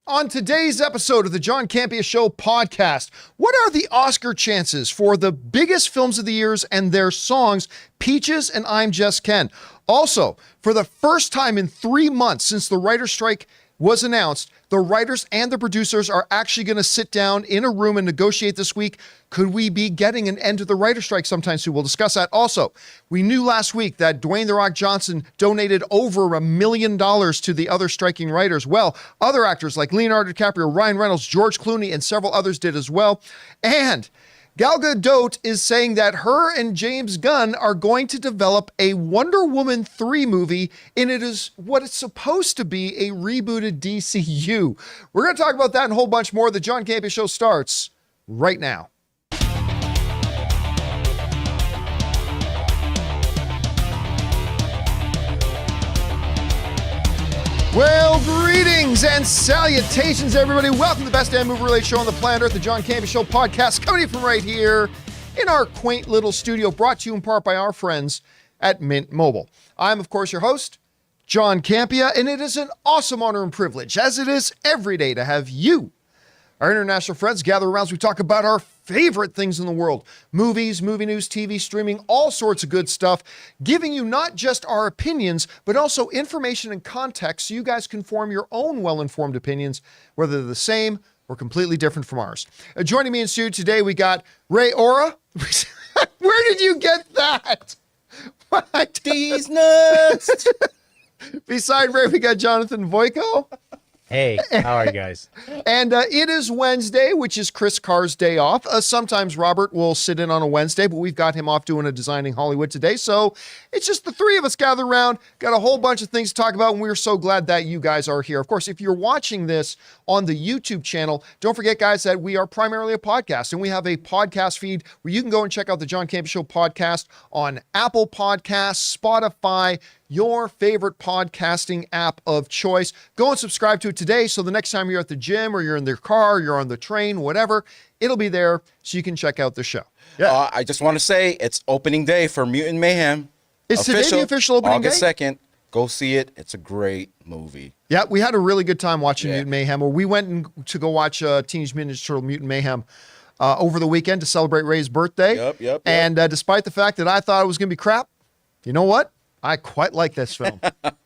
On today's episode of the John Campea Show podcast, what are the Oscar chances for the biggest films of the years and their songs, Peaches and I'm Just Ken? Also, for the first time in 3 months since the writer's strike was announced, the writers and the producers are actually going to sit down in a room and negotiate this week. Could we be getting an end to the writer's strike sometime soon? We'll discuss that. Also, we knew last week that Dwayne "The Rock" Johnson donated over $1 million to the other striking writers. Well, other actors like Leonardo DiCaprio, Ryan Reynolds, George Clooney, and several others did as well. And Gal Gadot is saying that her and James Gunn are going to develop a Wonder Woman 3 movie, and it is what it's supposed to be, a rebooted DCU. We're going to talk about that and a whole bunch more. The John Campea Show starts right now. Well, greetings and salutations, everybody. Welcome to the best damn movie-related show on the planet Earth, the John Campea Show podcast, coming from right here in our quaint little studio, brought to you in part by our friends at Mint Mobile. I'm, of course, your host, John Campea, and it is an awesome honor and privilege, as it is every day, to have you, our international friends, gather around as we talk about our favorite things in the world. Movies, movie news, TV, streaming, all sorts of good stuff, giving you not just our opinions, but also information and context so you guys can form your own well-informed opinions, whether they're the same or completely different from ours. Joining me in studio today, we got Ray Ora. Where did you get that? These nuts. Beside Ray, we got Jonathan Voico. Hey, how are you guys? And it is Wednesday, which is Chris Carr's day off. Sometimes Robert will sit in on a Wednesday, but we've got him off doing a Designing Hollywood today. So it's just the three of us gathered around, got a whole bunch of things to talk about, and we're so glad that you guys are here. Of course, if you're watching this on the YouTube channel, don't forget, guys, that we are primarily a podcast, and we have a podcast feed where you can go and check out the John Campea Show podcast on Apple Podcasts, Spotify, your favorite podcasting app of choice. Go and subscribe to it today, so the next time you're at the gym or you're in the car, you're on the train, whatever, it'll be there so you can check out the show. Yeah. I just want to say it's opening day for Mutant Mayhem. Is today the official opening August day? 2nd. Go see it. It's a great movie. Yeah, we had a really good time watching Mutant Mayhem. Or we went to go watch Teenage Mutant Ninja Turtle Mutant Mayhem over the weekend to celebrate Ray's birthday. Yep. And despite the fact that I thought it was going to be crap, you know what? I quite like this film.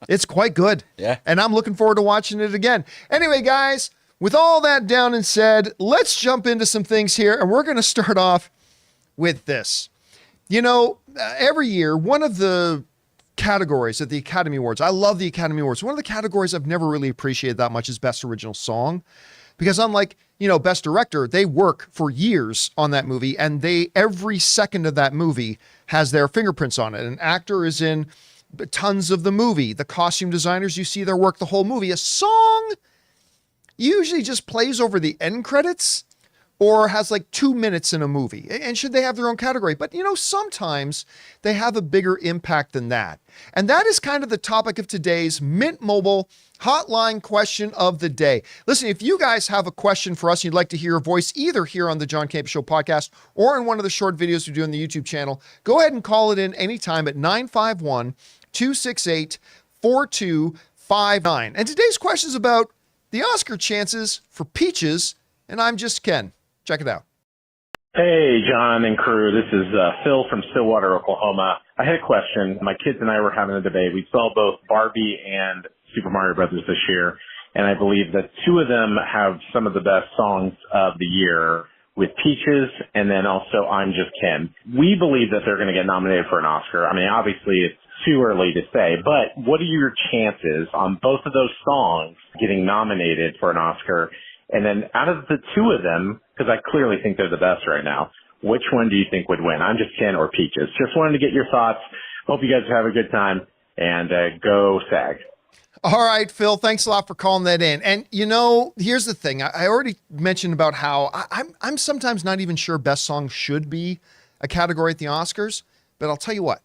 It's quite good. Yeah. And I'm looking forward to watching it again. Anyway, guys, with all that down and said, let's jump into some things here. And we're going to start off with this. You know, every year, one of the categories at the Academy Awards, I love the Academy Awards. One of the categories I've never really appreciated that much is Best Original Song. Because unlike, Best Director, they work for years on that movie, and every second of that movie has their fingerprints on it. An actor is in tons of the movie. The costume designers, you see their work the whole movie. A song usually just plays over the end credits or has like 2 minutes in a movie. And should they have their own category? But sometimes they have a bigger impact than that. And that is kind of the topic of today's Mint Mobile Hotline question of the day. Listen, if you guys have a question for us, you'd like to hear a voice either here on the John Campea Show podcast or in one of the short videos we do on the YouTube channel, go ahead and call it in anytime at 951-268-4259. And today's question is about the Oscar chances for Peaches and I'm Just Ken. Check it out. Hey, John and crew. This is Phil from Stillwater, Oklahoma. I had a question. My kids and I were having a debate. We saw both Barbie and Super Mario Brothers this year, and I believe that two of them have some of the best songs of the year, with Peaches and then also I'm Just Ken. We believe that they're going to get nominated for an Oscar. I mean, obviously it's too early to say, but what are your chances on both of those songs getting nominated for an Oscar? And then out of the two of them, because I clearly think they're the best right now, which one do you think would win? I'm Just Ken or Peaches? Just wanted to get your thoughts. Hope you guys have a good time, and go SAG. All right, Phil, thanks a lot for calling that in. And, here's the thing. I already mentioned about how I'm sometimes not even sure best song should be a category at the Oscars, but I'll tell you what.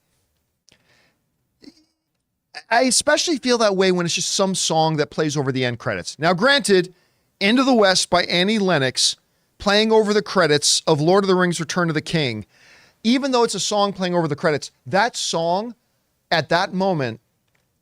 I especially feel that way when it's just some song that plays over the end credits. Now, granted, Into the West by Annie Lennox playing over the credits of Lord of the Rings Return of the King, even though it's a song playing over the credits, that song at that moment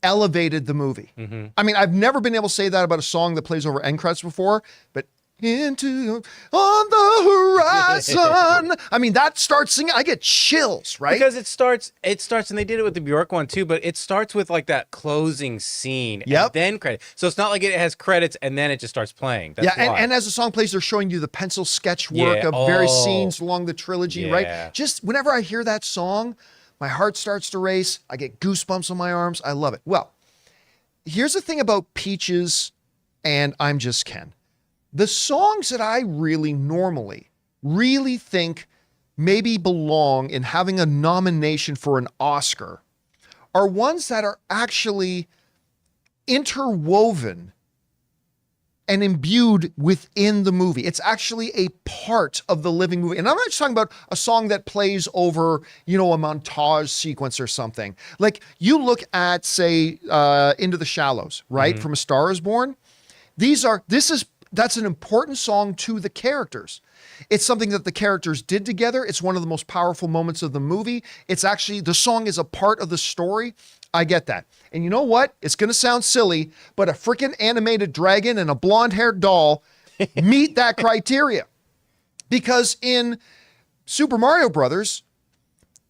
elevated the movie. I mean, I've never been able to say that about a song that plays over end credits before, but into on the horizon. I mean, that starts singing, I get chills, right? Because it starts, and they did it with the Bjork one too, but it starts with like that closing scene and then credit. So it's not like it has credits and then it just starts playing. That's and as the song plays, they're showing you the pencil sketch work of various scenes along the trilogy, right? Just whenever I hear that song, my heart starts to race. I get goosebumps on my arms. I love it. Well, here's the thing about Peaches and I'm Just Ken. The songs that I really think maybe belong in having a nomination for an Oscar are ones that are actually interwoven and imbued within the movie. It's actually a part of the living movie. And I'm not just talking about a song that plays over, a montage sequence or something. Like you look at, say, Into the Shallows, right? From A Star Is Born. That's an important song to the characters. It's something that the characters did together. It's one of the most powerful moments of the movie. It's actually, the song is a part of the story. I get that. And you know what? It's going to sound silly, but a freaking animated dragon and a blonde-haired doll meet that criteria. Because in Super Mario Brothers,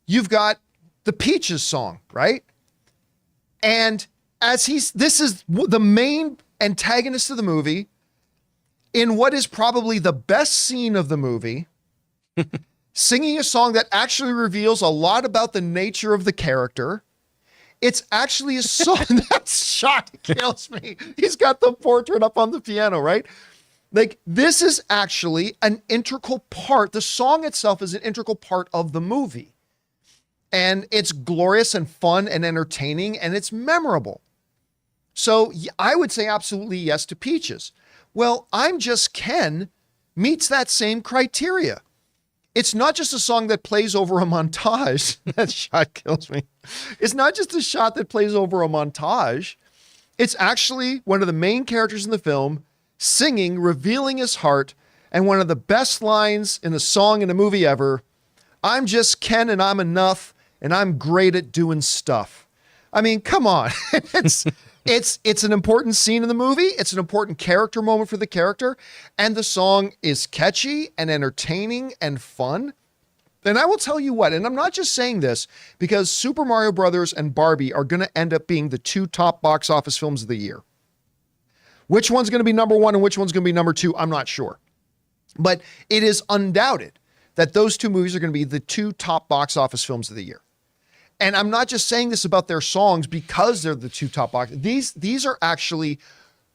you've got the Peaches song, right? And this is the main antagonist of the movie, in what is probably the best scene of the movie, singing a song that actually reveals a lot about the nature of the character. It's actually a song that shot kills me. He's got the portrait up on the piano, right? Like, this is actually an integral part. The song itself is an integral part of the movie. And it's glorious and fun and entertaining, and it's memorable. So I would say absolutely yes to Peaches. Well, I'm Just Ken meets that same criteria. It's not just a song that plays over a montage. That shot kills me. It's not just a shot that plays over a montage. It's actually one of the main characters in the film singing, revealing his heart, and one of the best lines in a song in a movie ever. I'm just Ken and I'm enough and I'm great at doing stuff. I mean, come on. It's an important scene in the movie. It's an important character moment for the character. And the song is catchy and entertaining and fun. And I will tell you what, and I'm not just saying this because Super Mario Brothers and Barbie are going to end up being the two top box office films of the year. Which one's going to be number one and which one's going to be number two, I'm not sure. But it is undoubted that those two movies are going to be the two top box office films of the year. And I'm not just saying this about their songs because they're the two top box. These are actually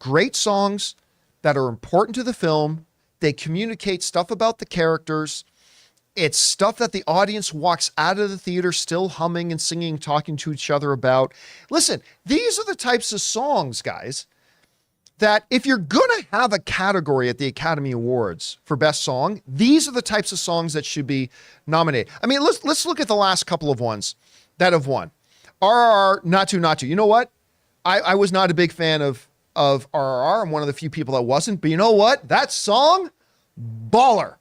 great songs that are important to the film. They communicate stuff about the characters. It's stuff that the audience walks out of the theater still humming and singing, talking to each other about. Listen, these are the types of songs, guys, that if you're going to have a category at the Academy Awards for Best Song, these are the types of songs that should be nominated. I mean, let's look at the last couple of ones that have won. RRR, Not To. You know what? I was not a big fan of RRR. I'm one of the few people that wasn't. But you know what? That song, baller.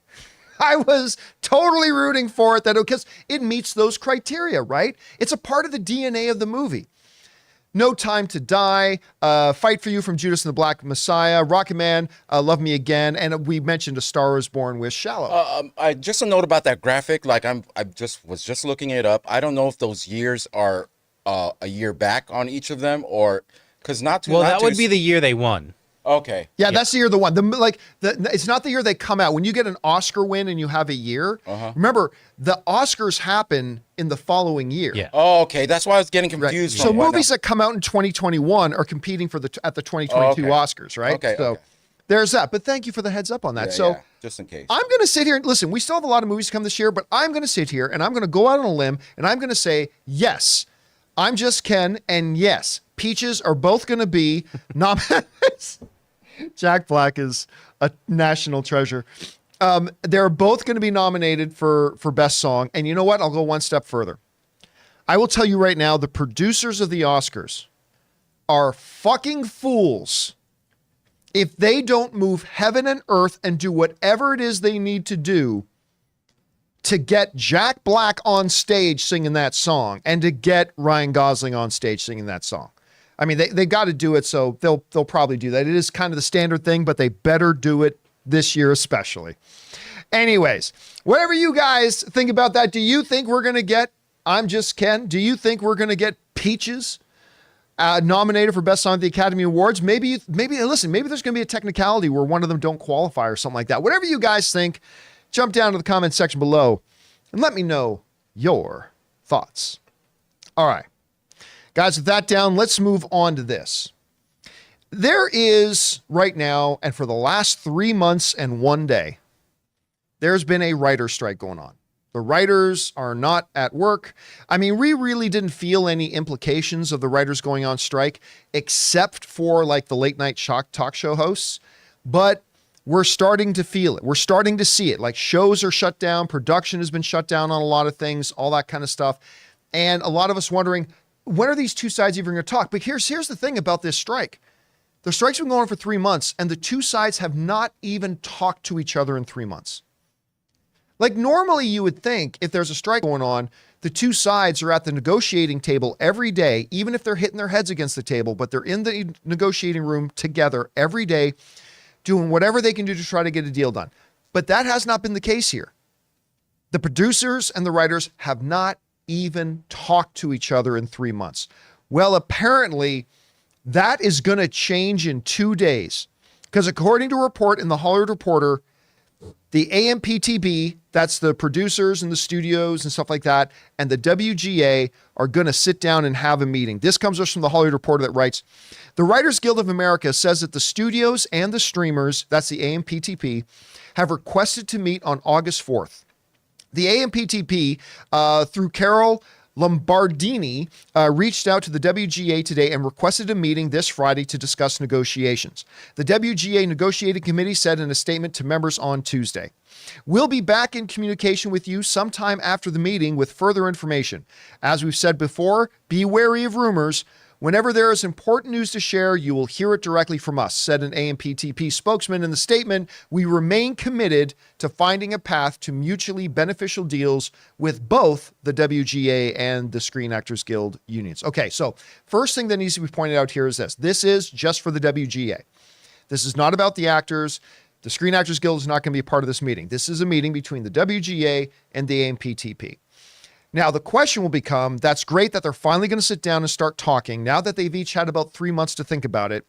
I was totally rooting for it because it meets those criteria, right? It's a part of the DNA of the movie. No Time to Die, Fight for You from Judas and the Black Messiah, Rocket Man, Love Me Again, and we mentioned A Star Is Born with Shallow. I just a note about that graphic. Like I was just looking it up. I don't know if those years are a year back on each of them or because that would be the year they won. Okay. Yeah, that's the year the one. It's not the year they come out. When you get an Oscar win and you have a year, remember the Oscars happen in the following year. Yeah. Oh, okay. That's why I was getting confused. Right. So movies that come out in 2021 are competing for at the 2022 Oscars, right? Okay. So there's that. But thank you for the heads up on that. Yeah, just in case. I'm going to sit here and listen. We still have a lot of movies to come this year, but I'm going to sit here and I'm going to go out on a limb and I'm going to say yes. I'm Just Ken, and yes, Peaches are both going to be nominated. Jack Black is a national treasure. They're both going to be nominated for Best Song. And you know what? I'll go one step further. I will tell you right now, the producers of the Oscars are fucking fools if they don't move heaven and earth and do whatever it is they need to do to get Jack Black on stage singing that song and to get Ryan Gosling on stage singing that song. I mean, they got to do it, so they'll probably do that. It is kind of the standard thing, but they better do it this year especially. Anyways, whatever you guys think about that, do you think we're going to get I'm Just Ken? Do you think we're going to get Peaches nominated for Best Song at the Academy Awards? Maybe there's going to be a technicality where one of them don't qualify or something like that. Whatever you guys think, jump down to the comment section below and let me know your thoughts. All right, guys, with that down, let's move on to this. There is right now, and for the last 3 months and 1 day, there's been a writer's strike going on. The writers are not at work. I mean, we really didn't feel any implications of the writers going on strike, except for like the late night talk show hosts. But we're starting to feel it. We're starting to see it. Like shows are shut down. Production has been shut down on a lot of things, all that kind of stuff. And a lot of us wondering, when are these two sides even going to talk? But here's the thing about this strike. The strike's been going on for 3 months, and the two sides have not even talked to each other in 3 months. Like normally you would think if there's a strike going on, the two sides are at the negotiating table every day, even if they're hitting their heads against the table, but they're in the negotiating room together every day, doing whatever they can do to try to get a deal done. But that has not been the case here. The producers and the writers have not even talked to each other in 3 months. Well, apparently that is going to change in 2 days, because according to a report in the Hollywood Reporter, the AMPTP, that's the producers and the studios and stuff like that, and the WGA are going to sit down and have a meeting. This comes us from the Hollywood Reporter that writes, the Writers Guild of America says that the studios and the streamers, that's the AMPTP, have requested to meet on August 4th. The AMPTP, through Carol Lombardini, reached out to the WGA today and requested a meeting this Friday to discuss negotiations. The WGA Negotiating Committee said in a statement to members on Tuesday, "We'll be back in communication with you sometime after the meeting with further information. As we've said before, be wary of rumors. Whenever there is important news to share, you will hear it directly from us," said an AMPTP spokesman in the statement. "We remain committed to finding a path to mutually beneficial deals with both the WGA and the Screen Actors Guild unions." Okay, so first thing that needs to be pointed out here is this. This is just for the WGA. This is not about the actors. The Screen Actors Guild is not going to be a part of this meeting. This is a meeting between the WGA and the AMPTP. Now, the question will become, that's great that they're finally going to sit down and start talking. Now that they've each had about 3 months to think about it,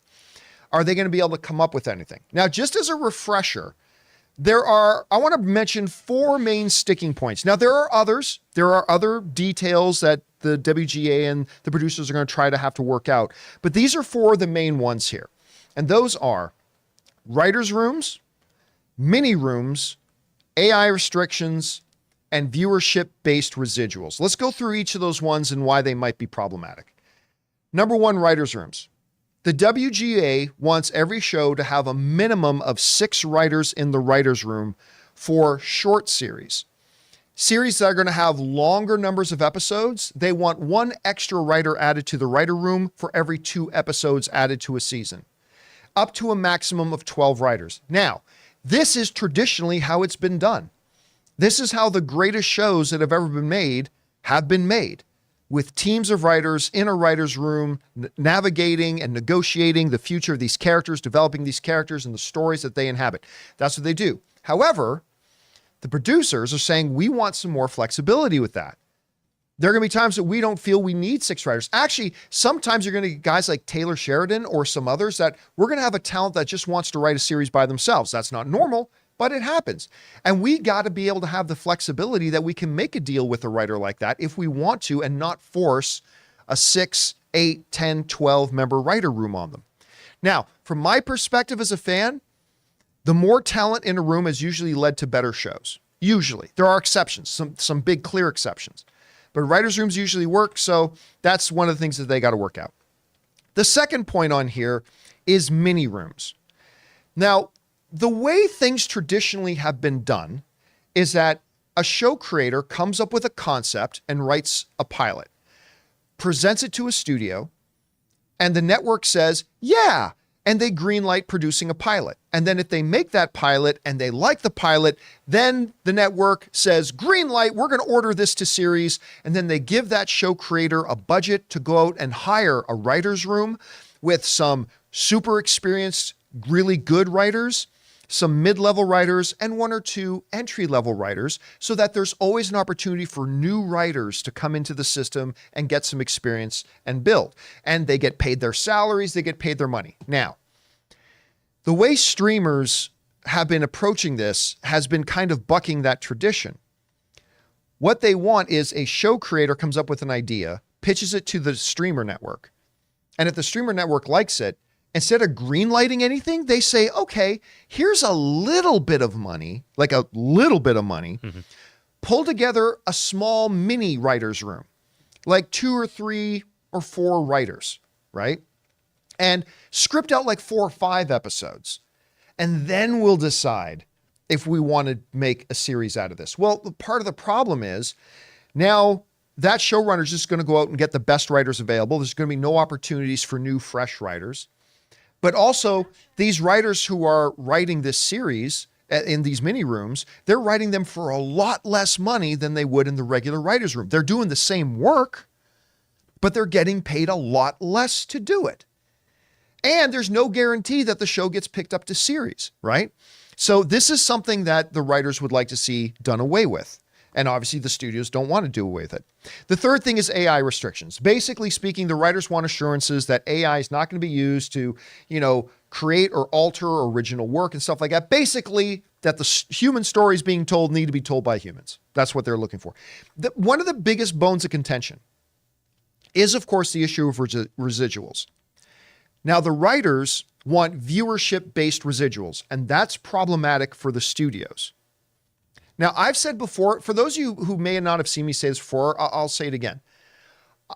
are they going to be able to come up with anything? Now, just as a refresher, I want to mention 4 main sticking points. Now, there are others. There are other details that the WGA and the producers are going to try to have to work out. But these are 4 of the main ones here. And those are writers' rooms, mini rooms, AI restrictions, and viewership-based residuals. Let's go through each of those ones and why they might be problematic. Number 1, writers' rooms. The WGA wants every show to have a minimum of 6 writers in the writers' room for short series. Series that are going to have longer numbers of episodes, they want 1 extra writer added to the writer room for every 2 episodes added to a season, up to a maximum of 12 writers. Now, this is traditionally how it's been done. This is how the greatest shows that have ever been made have been made, with teams of writers in a writer's room, navigating and negotiating the future of these characters, developing these characters and the stories that they inhabit. That's what they do. However, the producers are saying we want some more flexibility with that. There are going to be times that we don't feel we need 6 writers. Actually, sometimes you're going to get guys like Taylor Sheridan or some others that we're going to have a talent that just wants to write a series by themselves. That's not normal, but it happens. And we got to be able to have the flexibility that we can make a deal with a writer like that if we want to and not force a 6, 8, 10, 12 member writer room on them. Now, from my perspective as a fan, the more talent in a room has usually led to better shows. Usually. There are exceptions, some big clear exceptions. But writers' rooms usually work, so that's one of the things that they got to work out. The second point on here is mini rooms. Now, the way things traditionally have been done is that a show creator comes up with a concept and writes a pilot, presents it to a studio, and the network says, yeah, and they greenlight producing a pilot. And then if they make that pilot and they like the pilot, then the network says, green light, we're going to order this to series. And then they give that show creator a budget to go out and hire a writer's room with some super experienced, really good writers, some mid-level writers, and 1 or 2 entry-level writers, so that there's always an opportunity for new writers to come into the system and get some experience and build. And they get paid their salaries, they get paid their money. Now, the way streamers have been approaching this has been kind of bucking that tradition. What they want is a show creator comes up with an idea, pitches it to the streamer network, and if the streamer network likes it, instead of greenlighting anything, they say, okay, here's a little bit of money, like a little bit of money, pull together a small mini writer's room, like 2 or 3 or 4 writers, right? And script out like 4 or 5 episodes. And then we'll decide if we want to make a series out of this. Well, part of the problem is now that showrunner is just going to go out and get the best writers available. There's going to be no opportunities for new, fresh writers. But also, these writers who are writing this series in these mini rooms, they're writing them for a lot less money than they would in the regular writer's room. They're doing the same work, but they're getting paid a lot less to do it. And there's no guarantee that the show gets picked up to series, right? So this is something that the writers would like to see done away with. And obviously the studios don't want to do away with it. The third thing is AI restrictions. Basically speaking, the writers want assurances that AI is not going to be used to, create or alter original work and stuff like that. Basically, that the human stories being told need to be told by humans. That's what they're looking for. One of the biggest bones of contention is, of course, the issue of residuals. Now, the writers want viewership-based residuals, and that's problematic for the studios. Now, I've said before, for those of you who may not have seen me say this before, I'll say it again.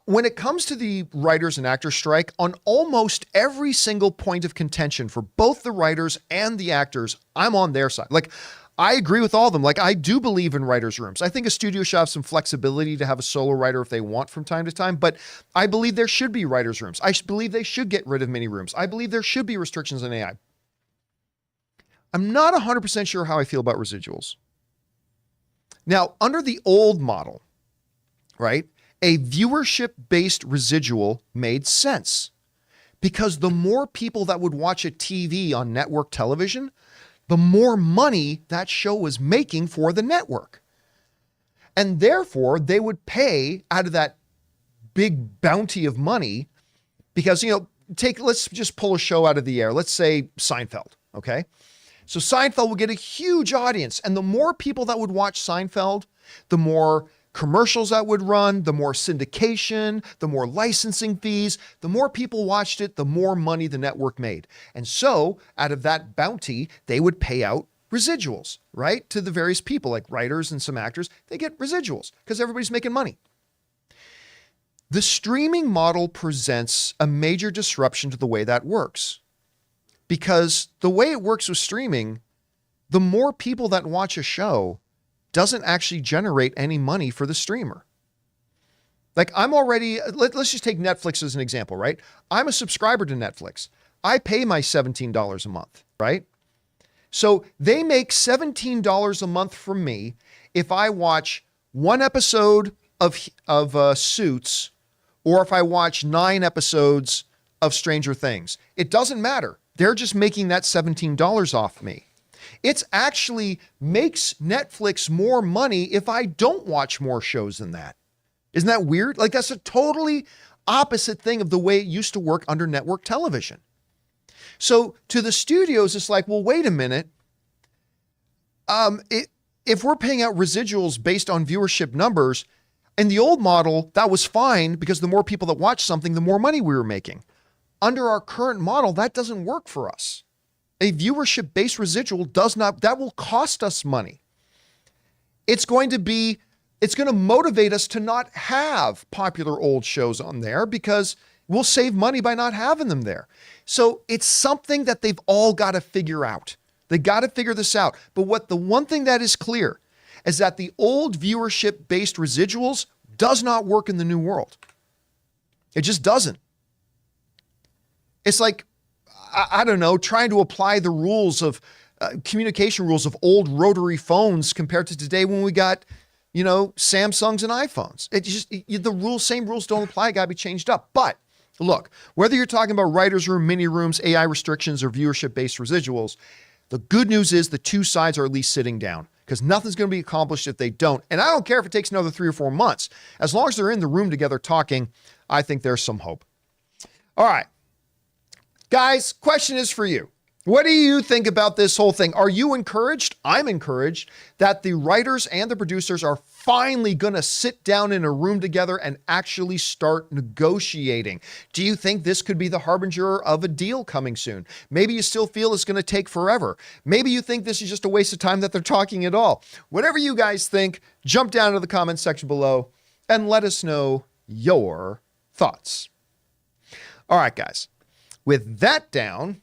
When it comes to the writers and actors strike, on almost every single point of contention for both the writers and the actors, I'm on their side. Like, I agree with all of them. Like, I do believe in writers' rooms. I think a studio should have some flexibility to have a solo writer if they want from time to time, but I believe there should be writers' rooms. I believe they should get rid of mini rooms. I believe there should be restrictions on AI. I'm not 100% sure how I feel about residuals. Now, under the old model, right, a viewership-based residual made sense because the more people that would watch a TV on network television, the more money that show was making for the network. And therefore, they would pay out of that big bounty of money because, let's just pull a show out of the air. Let's say Seinfeld, okay? So Seinfeld would get a huge audience, and the more people that would watch Seinfeld, the more commercials that would run, the more syndication, the more licensing fees, the more people watched it, the more money the network made. And so out of that bounty, they would pay out residuals, right? To the various people like writers and some actors, they get residuals because everybody's making money. The streaming model presents a major disruption to the way that works. Because the way it works with streaming, the more people that watch a show doesn't actually generate any money for the streamer. Like let's just take Netflix as an example, right? I'm a subscriber to Netflix. I pay my $17 a month, right? So they make $17 a month from me if I watch 1 episode of Suits or if I watch 9 episodes of Stranger Things. It doesn't matter. They're just making that $17 off me. It actually makes Netflix more money if I don't watch more shows than that. Isn't that weird? Like, that's a totally opposite thing of the way it used to work under network television. So to the studios, it's like, well, wait a minute. If we're paying out residuals based on viewership numbers, in the old model, that was fine because the more people that watched something, the more money we were making. Under our current model, that doesn't work for us. A viewership-based residual that will cost us money. It's going to motivate us to not have popular old shows on there because we'll save money by not having them there. So it's something that they've all got to figure out. They got to figure this out. But the one thing that is clear is that the old viewership-based residuals does not work in the new world. It just doesn't. It's like, I don't know, trying to apply the rules of communication rules of old rotary phones compared to today when we got, Samsungs and iPhones. Same rules don't apply. Got to be changed up. But look, whether you're talking about writer's room, mini rooms, AI restrictions, or viewership-based residuals, the good news is the two sides are at least sitting down, because nothing's going to be accomplished if they don't. And I don't care if it takes another 3 or 4 months. As long as they're in the room together talking, I think there's some hope. All right. Guys, question is for you. What do you think about this whole thing? Are you encouraged? I'm encouraged that the writers and the producers are finally going to sit down in a room together and actually start negotiating. Do you think this could be the harbinger of a deal coming soon? Maybe you still feel it's going to take forever. Maybe you think this is just a waste of time that they're talking at all. Whatever you guys think, jump down to the comments section below and let us know your thoughts. All right, guys. With that down,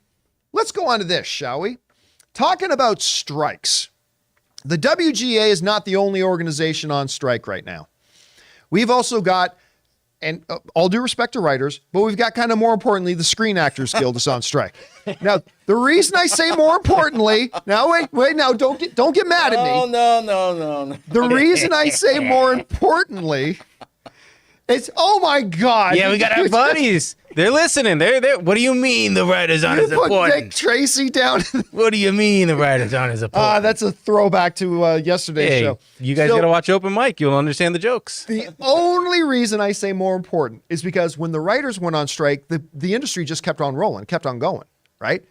let's go on to this, shall we? Talking about strikes. The WGA is not the only organization on strike right now. We've also got, and all due respect to writers, but we've got kind of more importantly, the Screen Actors Guild is on strike. Now, the reason I say more importantly, now wait, now don't get mad at me. No. The reason I say more importantly, it's, oh my God. Yeah, we got our buddies. They're listening. They're. What do you mean the writers on is put important? Dick Tracy down. What do you mean the writers on is important? That's a throwback to yesterday's show. You guys got to watch Open Mic. You'll understand the jokes. The only reason I say more important is because when the writers went on strike, the industry just kept on rolling, kept on going, right?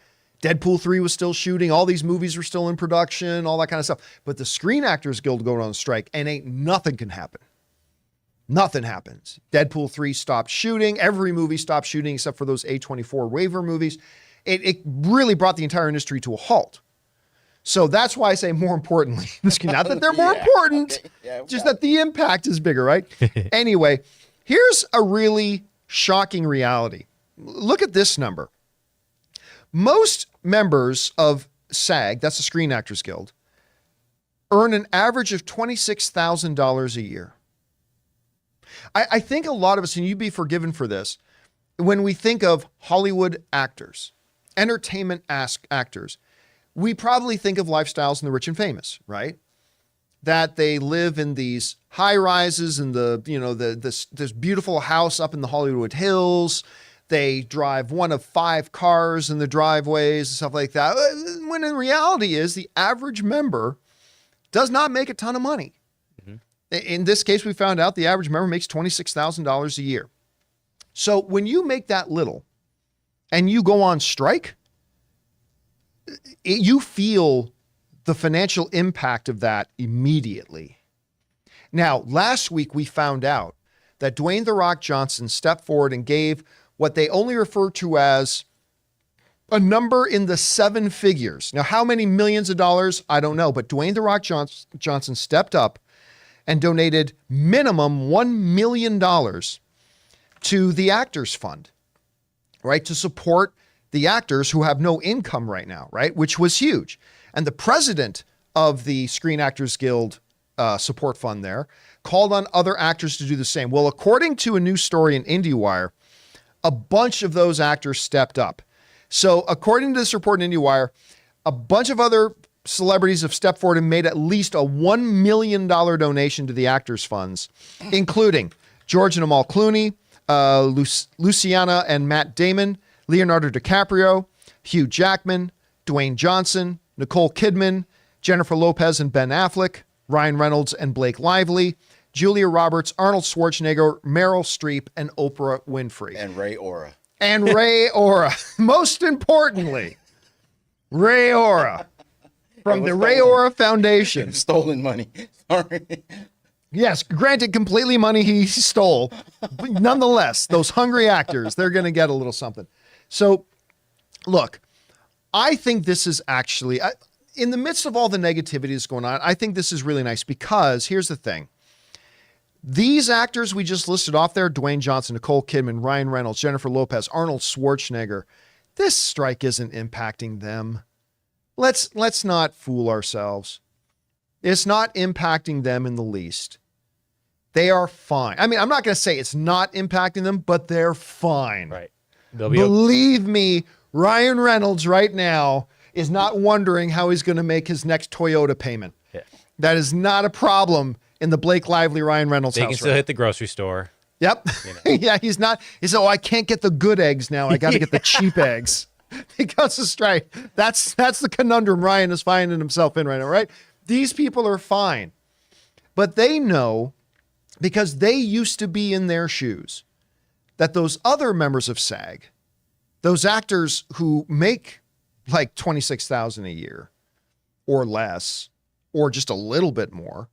Deadpool 3 was still shooting. All these movies were still in production, all that kind of stuff. But the Screen Actors Guild going on strike, and ain't nothing can happen. Nothing happens. Deadpool 3 stopped shooting. Every movie stopped shooting except for those A24 waiver movies. It really brought the entire industry to a halt. So that's why I say more importantly. Not that they're more important, just that the impact is bigger, right? Anyway, here's a really shocking reality. Look at this number. Most members of SAG, that's the Screen Actors Guild, earn an average of $26,000 a year. I think a lot of us, and you'd be forgiven for this, when we think of Hollywood actors, entertainment actors, we probably think of lifestyles in the rich and famous, right? That they live in these high rises and this beautiful house up in the Hollywood Hills. They drive one of 5 cars in the driveways and stuff like that. When in reality is the average member does not make a ton of money. In this case, we found out the average member makes $26,000 a year. So when you make that little and you go on strike, you feel the financial impact of that immediately. Now, last week we found out that Dwayne "The Rock" Johnson stepped forward and gave what they only refer to as a number in the 7 figures. Now, how many millions of dollars? I don't know, but Dwayne "The Rock" Johnson stepped up and donated minimum $1 million to the Actors Fund, right? To support the actors who have no income right now, right? Which was huge. And the president of the Screen Actors Guild support fund there called on other actors to do the same. Well, according to a new story in IndieWire, a bunch of those actors stepped up. So according to this report in IndieWire, a bunch of other celebrities have stepped forward and made at least a $1 million donation to the actors' funds, including George and Amal Clooney, Luciana and Matt Damon, Leonardo DiCaprio, Hugh Jackman, Dwayne Johnson, Nicole Kidman, Jennifer Lopez and Ben Affleck, Ryan Reynolds and Blake Lively, Julia Roberts, Arnold Schwarzenegger, Meryl Streep, and Oprah Winfrey. And Ray Ora. And Ray Ora. Most importantly, Ray Ora. From the Ray Ora Foundation. Stolen money. Sorry. Yes, granted, completely money he stole. But nonetheless, those hungry actors, they're going to get a little something. So, look, I think this is actually, in the midst of all the negativity that's going on, I think this is really nice because here's the thing. These actors we just listed off there, Dwayne Johnson, Nicole Kidman, Ryan Reynolds, Jennifer Lopez, Arnold Schwarzenegger, this strike isn't impacting them. Let's not fool ourselves. It's not impacting them in the least. They are fine. I mean, I'm not going to say it's not impacting them, but they're fine. Right. Believe me, Ryan Reynolds right now is not wondering how he's going to make his next Toyota payment. Yeah. That is not a problem in the Blake Lively, Ryan Reynolds They house. can still hit the grocery store. Yep. Yeah, he's not. He said, "Oh, I can't get the good eggs now. I got to get the cheap eggs." Because of strike. That's the conundrum Ryan is finding himself in right now, right? These people are fine, but they know, because they used to be in their shoes, that those other members of SAG, those actors who make like $26,000 a year or less, or just a little bit more,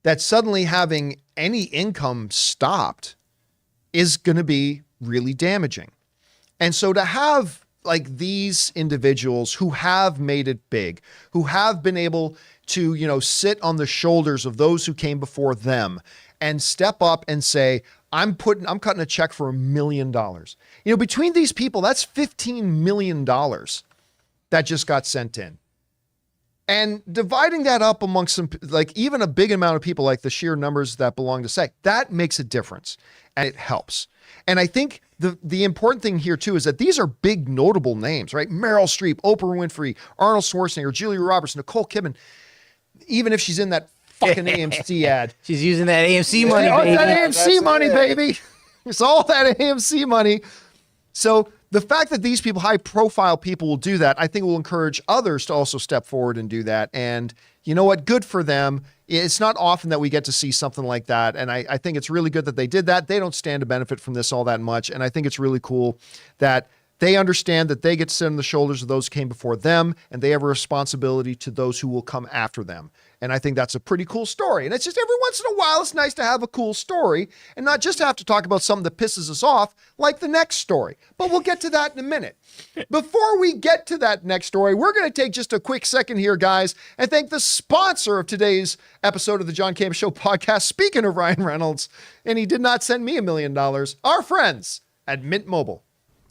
that suddenly having any income stopped is going to be really damaging. And so to have like these individuals who have made it big, who have been able to, you know, sit on the shoulders of those who came before them and step up and say, I'm cutting a check for $1 million. You know, between these people, that's $15 million that just got sent in. And dividing that up amongst some, like even a big amount of people, like the sheer numbers that belong to SAG, that makes a difference and it helps. And I think the important thing here too is that these are big notable names, right? Meryl Streep, Oprah Winfrey, Arnold Schwarzenegger, Julia Roberts, Nicole Kidman. Even if she's in that fucking AMC ad. She's using that AMC money, Oh, baby. that AMC money, baby. It's all that AMC money. So the fact that these people, high profile people, will do that, I think will encourage others to also step forward and do that. And you know what? Good for them. It's not often that we get to see something like that. And I think it's really good that they did that. They don't stand to benefit from this all that much. And I think it's really cool that they understand that they get to sit on the shoulders of those who came before them, and they have a responsibility to those who will come after them. And I think that's a pretty cool story. And it's just every once in a while, it's nice to have a cool story and not just have to talk about something that pisses us off like the next story. But we'll get to that in a minute. Before we get to that next story, we're going to take just a quick second here, guys, and thank the sponsor of today's episode of the John Campea Show podcast. Speaking of Ryan Reynolds, and he did not send me $1 million, our friends at Mint Mobile.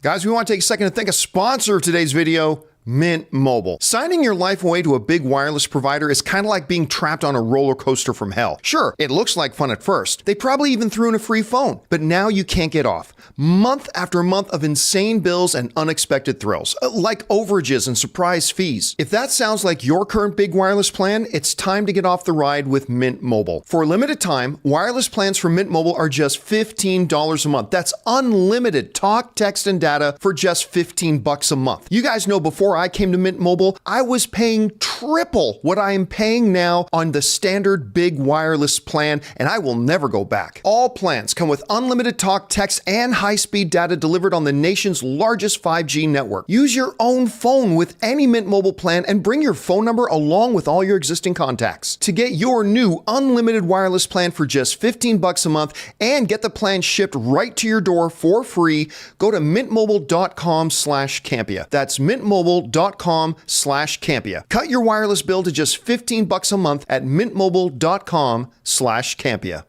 Guys, we want to take a second to thank a sponsor of today's video, Mint Mobile. Signing your life away to a big wireless provider is kind of like being trapped on a roller coaster from hell. Sure, it looks like fun at first. They probably even threw in a free phone, but now you can't get off. Month after month of insane bills and unexpected thrills, like overages and surprise fees. If that sounds like your current big wireless plan, it's time to get off the ride with Mint Mobile. For a limited time, wireless plans from Mint Mobile are just $15 a month. That's unlimited talk, text, and data for just $15 a month. You guys know before I came to Mint Mobile, I was paying triple what I am paying now on the standard big wireless plan, and I will never go back. All plans come with unlimited talk, text, and high-speed data delivered on the nation's largest 5G network. Use your own phone with any Mint Mobile plan and bring your phone number along with all your existing contacts. To get your new unlimited wireless plan for just $15 a month and get the plan shipped right to your door for free, go to mintmobile.com/Campea. That's mintmobile.com/Campea. Cut your wireless bill to just $15 a month at mintmobile.com/Campea.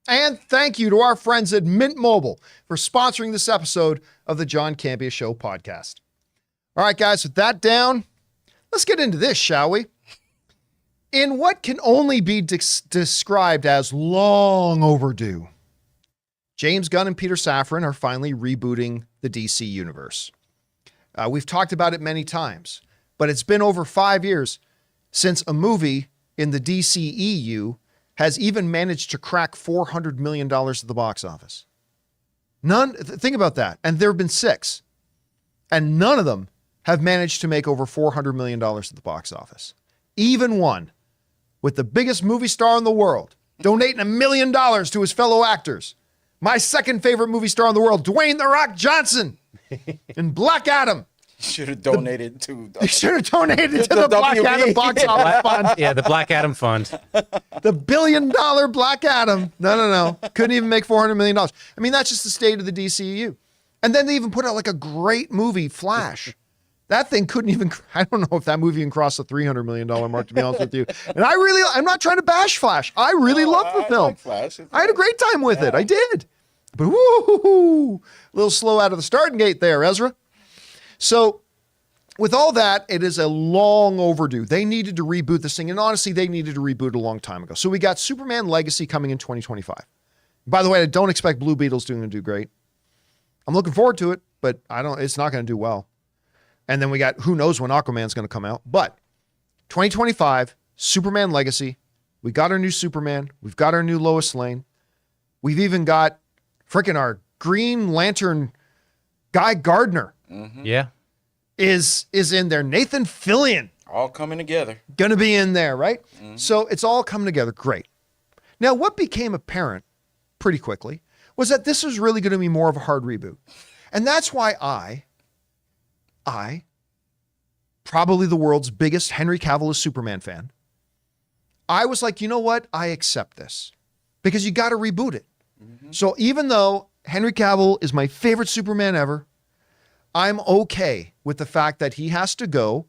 And thank you to our friends at Mint Mobile for sponsoring this episode of the John Campea Show podcast. All right, guys, with that down, let's get into this, shall we? In what can only be described as long overdue, James Gunn and Peter Safran are finally rebooting the DC universe. We've talked about it many times, but it's been over 5 years since a movie in the DCEU has even managed to crack $400 million at the box office. Think about that. And there have been 6. And none of them have managed to make over $400 million at the box office. Even one, with the biggest movie star in the world, donating $1 million to his fellow actors. My second favorite movie star in the world, Dwayne "The Rock" Johnson, in Black Adam. Should have donated to the Black Adam box office fund. Yeah, the Black Adam fund. The $1 billion Black Adam. No. Couldn't even make $400 million. I mean, that's just the state of the DCU. And then they even put out like a great movie, Flash. That thing couldn't even, I don't know if that movie can cross the $300 million mark, to be honest with you. And I'm not trying to bash Flash. I really love the film. Like Flash. I had a great time with it. I did. But woo, a little slow out of the starting gate there, Ezra. So with all that, it is a long overdue. They needed to reboot this thing. And honestly, they needed to reboot a long time ago. So we got Superman Legacy coming in 2025. By the way, I don't expect Blue Beetle's going to do great. I'm looking forward to it, but it's not going to do well. And then we got, who knows when Aquaman's going to come out. But 2025, Superman Legacy. We got our new Superman. We've got our new Lois Lane. We've even got freaking our Green Lantern Guy Gardner. Yeah. Is in there. Nathan Fillion. All coming together. Going to be in there, right? So it's all coming together. Great. Now, what became apparent pretty quickly was that this was really going to be more of a hard reboot. And that's why I, probably the world's biggest Henry Cavill as Superman fan, I was like, you know what? I accept this because you got to reboot it. So even though Henry Cavill is my favorite Superman ever, I'm okay with the fact that he has to go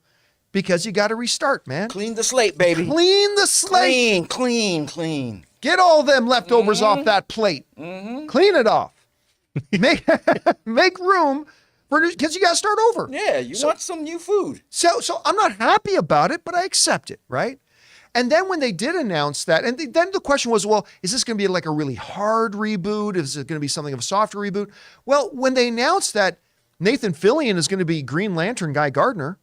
because you got to restart, man. Clean the slate, baby. Clean the slate. Clean. Get all them leftovers off that plate. Clean it off. Make room for new, because you got to start over. Yeah, you want some new food. So I'm not happy about it, but I accept it, right? And then when they did announce that, and then the question was, well, is this going to be like a really hard reboot? Is it going to be something of a softer reboot? Well, when they announced that Nathan Fillion is going to be Green Lantern Guy Gardner,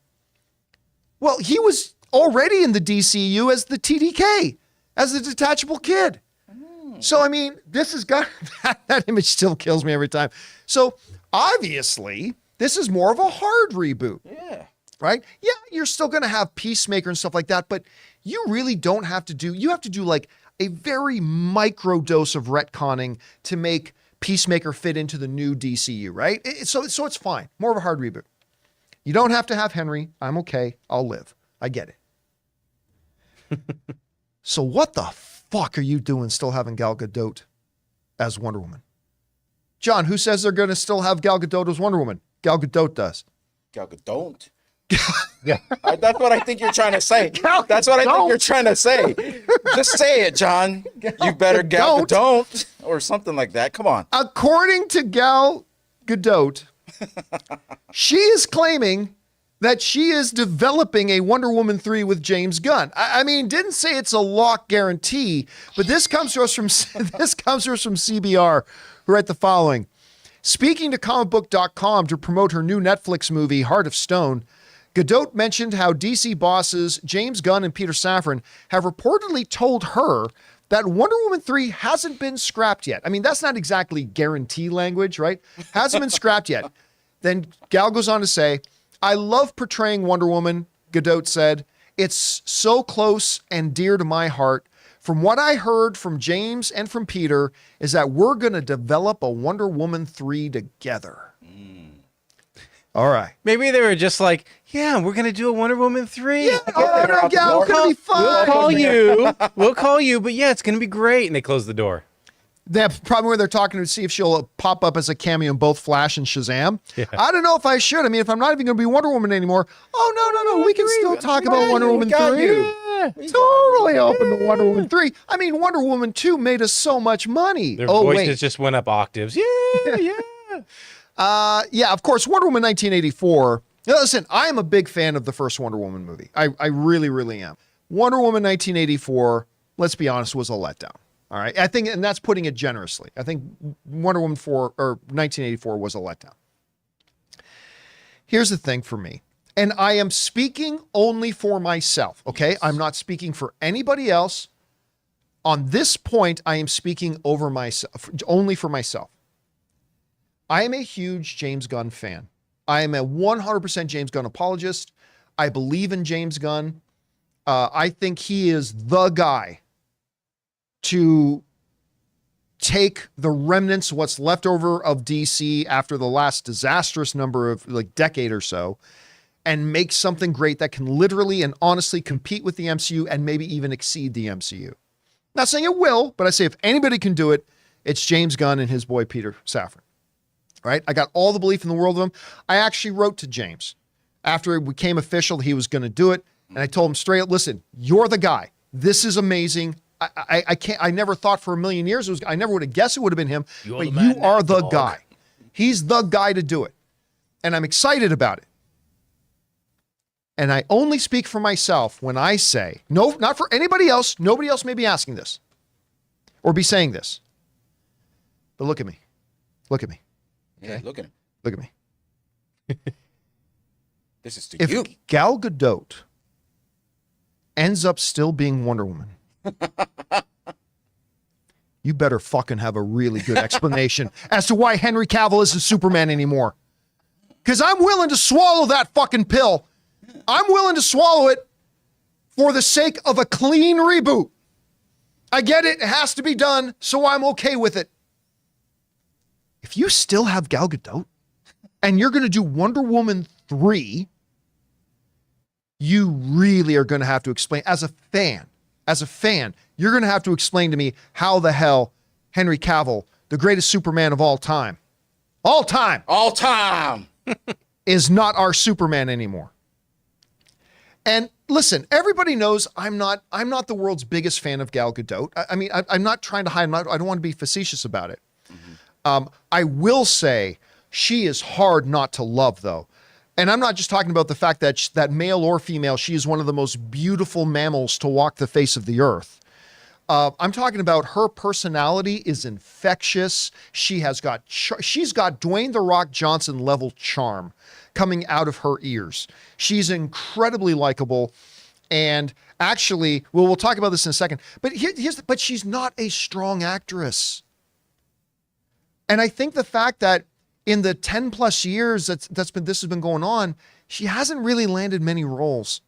well, he was already in the DCU as the TDK, as the detachable kid. So, I mean, this has got, that image still kills me every time. So, obviously, this is more of a hard reboot. Yeah. Right? Yeah, you're still going to have Peacemaker and stuff like that, but you really don't have to do, you have to do like a very micro dose of retconning to make Peacemaker fit into the new DCU, right? So it's fine. More of a hard reboot. You don't have to have Henry. I'm okay. I'll live. I get it. So what the fuck are you doing still having Gal Gadot as Wonder Woman? John, who says they're going to still have Gal Gadot as Wonder Woman? Gal Gadot does. Gal Gadot. That's what I think you're trying to say. That's what I think you're trying to say. Just say it, John. You better Gal Gadot or something like that. Come on. According to Gal Gadot, she is claiming that she is developing a Wonder Woman 3 with James Gunn. I mean, didn't say it's a lock guarantee, but this comes to us from CBR, who write the following. Speaking to comicbook.com to promote her new Netflix movie, Heart of Stone, Gadot mentioned how DC bosses James Gunn and Peter Safran have reportedly told her that Wonder Woman 3 hasn't been scrapped yet. I mean, that's not exactly guarantee language, right? Hasn't been scrapped yet. Then Gal goes on to say, I love portraying Wonder Woman, Gadot said. It's so close and dear to my heart. From what I heard from James and from Peter is that we're going to develop a Wonder Woman 3 together. All right. Maybe they were just like, yeah, we're going to do a Wonder Woman 3. Yeah, oh, Gal, it's going to be fun. We'll call you, but yeah, it's going to be great. And they close the door. That's probably where they're talking to see if she'll pop up as a cameo in both Flash and Shazam. Yeah. I don't know if I should. I mean, if I'm not even going to be Wonder Woman anymore, no, we can still talk about Wonder Woman 3. Yeah, totally open to Wonder Woman 3. I mean, Wonder Woman 2 made us so much money. Their voices just went up octaves. Yeah. Yeah, of course, Wonder Woman 1984. Listen, I am a big fan of the first Wonder Woman movie. I really, really am. Wonder Woman 1984, let's be honest, was a letdown. All right. I think, and that's putting it generously. I think Wonder Woman 1984 was a letdown. Here's the thing for me, and I am speaking only for myself. Okay. I'm not speaking for anybody else. On this point, I am speaking over myself, only for myself. I am a huge James Gunn fan. I am a 100% James Gunn apologist. I believe in James Gunn. I think he is the guy to take the remnants, what's left over of DC after the last disastrous number of decade or so, and make something great that can literally and honestly compete with the MCU and maybe even exceed the MCU. Not saying it will, but I say if anybody can do it, it's James Gunn and his boy Peter Safran. Right? I got all the belief in the world of him. I actually wrote to James after it became official that he was going to do it. And I told him straight up, listen, you're the guy. This is amazing. I never thought for a million years I never would have guessed it would have been him, but you are the guy. He's the guy to do it. And I'm excited about it. And I only speak for myself when I say, no, not for anybody else. Nobody else may be asking this or be saying this. But look at me. Look at me. Yeah, Okay? look at him. Look at me. This is to if you. Gal Gadot ends up still being Wonder Woman, you better fucking have a really good explanation as to why Henry Cavill isn't Superman anymore. Because I'm willing to swallow that fucking pill. I'm willing to swallow it for the sake of a clean reboot. I get it. It has to be done, so I'm okay with it. If you still have Gal Gadot and you're going to do Wonder Woman 3, you really are going to have to explain, as a fan, you're going to have to explain to me how the hell Henry Cavill, the greatest Superman of all time, is not our Superman anymore. And listen, everybody knows I'm not the world's biggest fan of Gal Gadot. I mean, I'm not trying to hide. I don't want to be facetious about it. I will say she is hard not to love, though. And I'm not just talking about the fact that male or female, she is one of the most beautiful mammals to walk the face of the earth. I'm talking about her personality is infectious. She's got Dwayne "The Rock" Johnson level charm coming out of her ears. She's incredibly likable. And actually, we'll talk about this in a second, but she's not a strong actress. And I think the fact that in the 10 plus years this has been going on, she hasn't really landed many roles.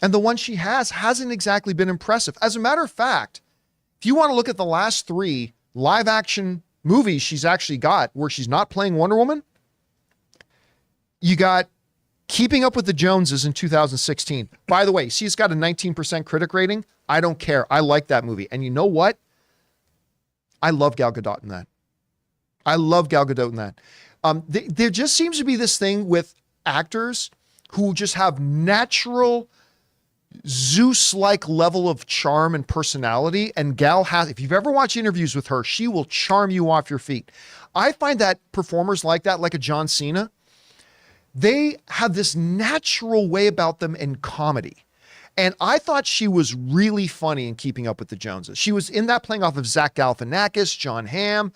And the one she hasn't exactly been impressive. As a matter of fact, if you want to look at the last 3 live action movies she's actually got where she's not playing Wonder Woman, you got Keeping Up with the Joneses in 2016. By the way, she's got a 19% critic rating. I don't care. I like that movie. And you know what? I love Gal Gadot in that. There just seems to be this thing with actors who just have natural Zeus-like level of charm and personality. And Gal has, if you've ever watched interviews with her, she will charm you off your feet. I find that performers like that, like a John Cena, they have this natural way about them in comedy. And I thought she was really funny in Keeping Up with the Joneses. She was in that playing off of Zach Galifianakis, John Hamm,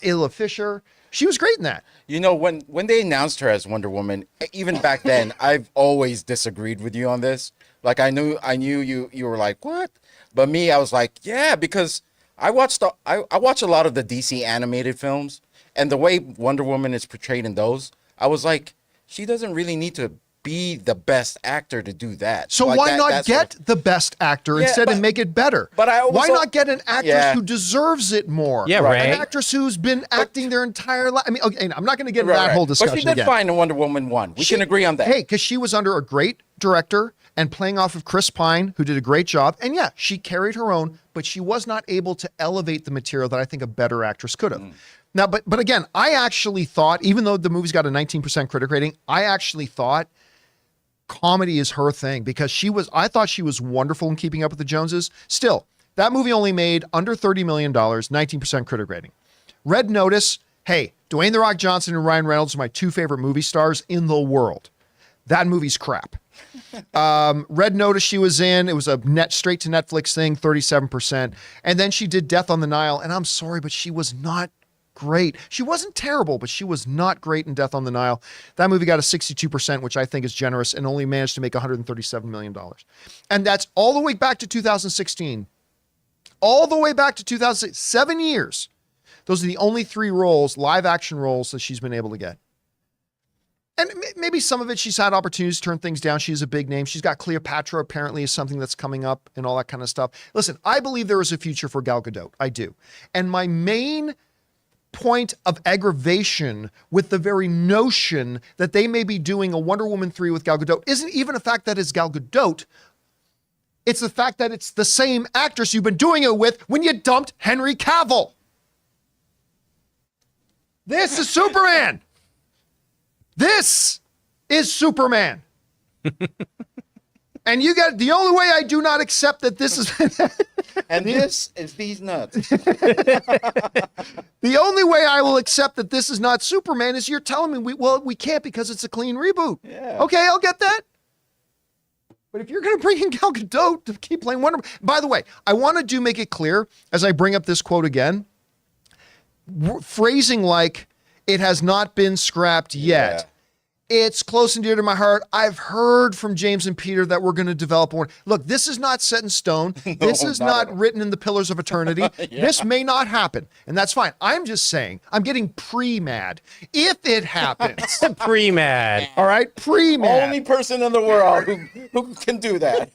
Isla Fisher. She was great in that. You know, when they announced her as Wonder Woman, even back then, I've always disagreed with you on this. Like I knew you were like, what? But me, I was like, yeah, because I watch a lot of the DC animated films, and the way Wonder Woman is portrayed in those, I was like, she doesn't really need to be the best actor to do that. So like why not get the best actor instead and make it better? But why not get an actress who deserves it more? Yeah, right. An actress who's been acting their entire life. I mean, okay, I'm not going to get into that whole discussion again. But she did fine in Wonder Woman 1. We can agree on that. Hey, because she was under a great director and playing off of Chris Pine, who did a great job. And yeah, she carried her own, but she was not able to elevate the material that I think a better actress could have. Now, but again, I actually thought, even though the movie's got a 19% critic rating, I actually thought comedy is her thing because I thought she was wonderful in Keeping Up with the Joneses. Still, that movie only made under $30 million, 19% critic rating. Red Notice, hey, Dwayne "The Rock" Johnson and Ryan Reynolds are my 2 favorite movie stars in the world. That movie's crap. Red Notice she was in, it was a straight to Netflix thing, 37%. And then she did Death on the Nile, and I'm sorry, but she was not great. She wasn't terrible, but she was not great in Death on the Nile. That movie got a 62%, which I think is generous, and only managed to make $137 million. And that's all the way back to 2016. All the way back to 2006, 7 years. Those are the only 3 roles, live action roles, that she's been able to get. And maybe some of it she's had opportunities to turn things down. She's a big name. She's got Cleopatra apparently is something that's coming up and all that kind of stuff. Listen, I believe there is a future for Gal Gadot. I do. And my main point of aggravation with the very notion that they may be doing a Wonder Woman 3 with Gal Gadot isn't even a fact that it's Gal Gadot. It's the fact that it's the same actress you've been doing it with when you dumped Henry Cavill. This is Superman. This is Superman. And you got the only way I do not accept that this is and this is these nuts. The only way I will accept that this is not Superman is you're telling me we can't because it's a clean reboot. Yeah. Okay, I'll get that. But if you're going to bring in Gal Gadot to keep playing Wonder Woman, by the way, I want to make it clear as I bring up this quote again, phrasing like it has not been scrapped yet. It's close and dear to my heart. I've heard from James and Peter that we're going to develop one. Look, this is not set in stone. This is not written in the pillars of eternity. This may not happen, and that's fine. I'm just saying, I'm getting pre-mad. If it happens. Pre-mad. All right? Pre-mad. Only person in the world who can do that.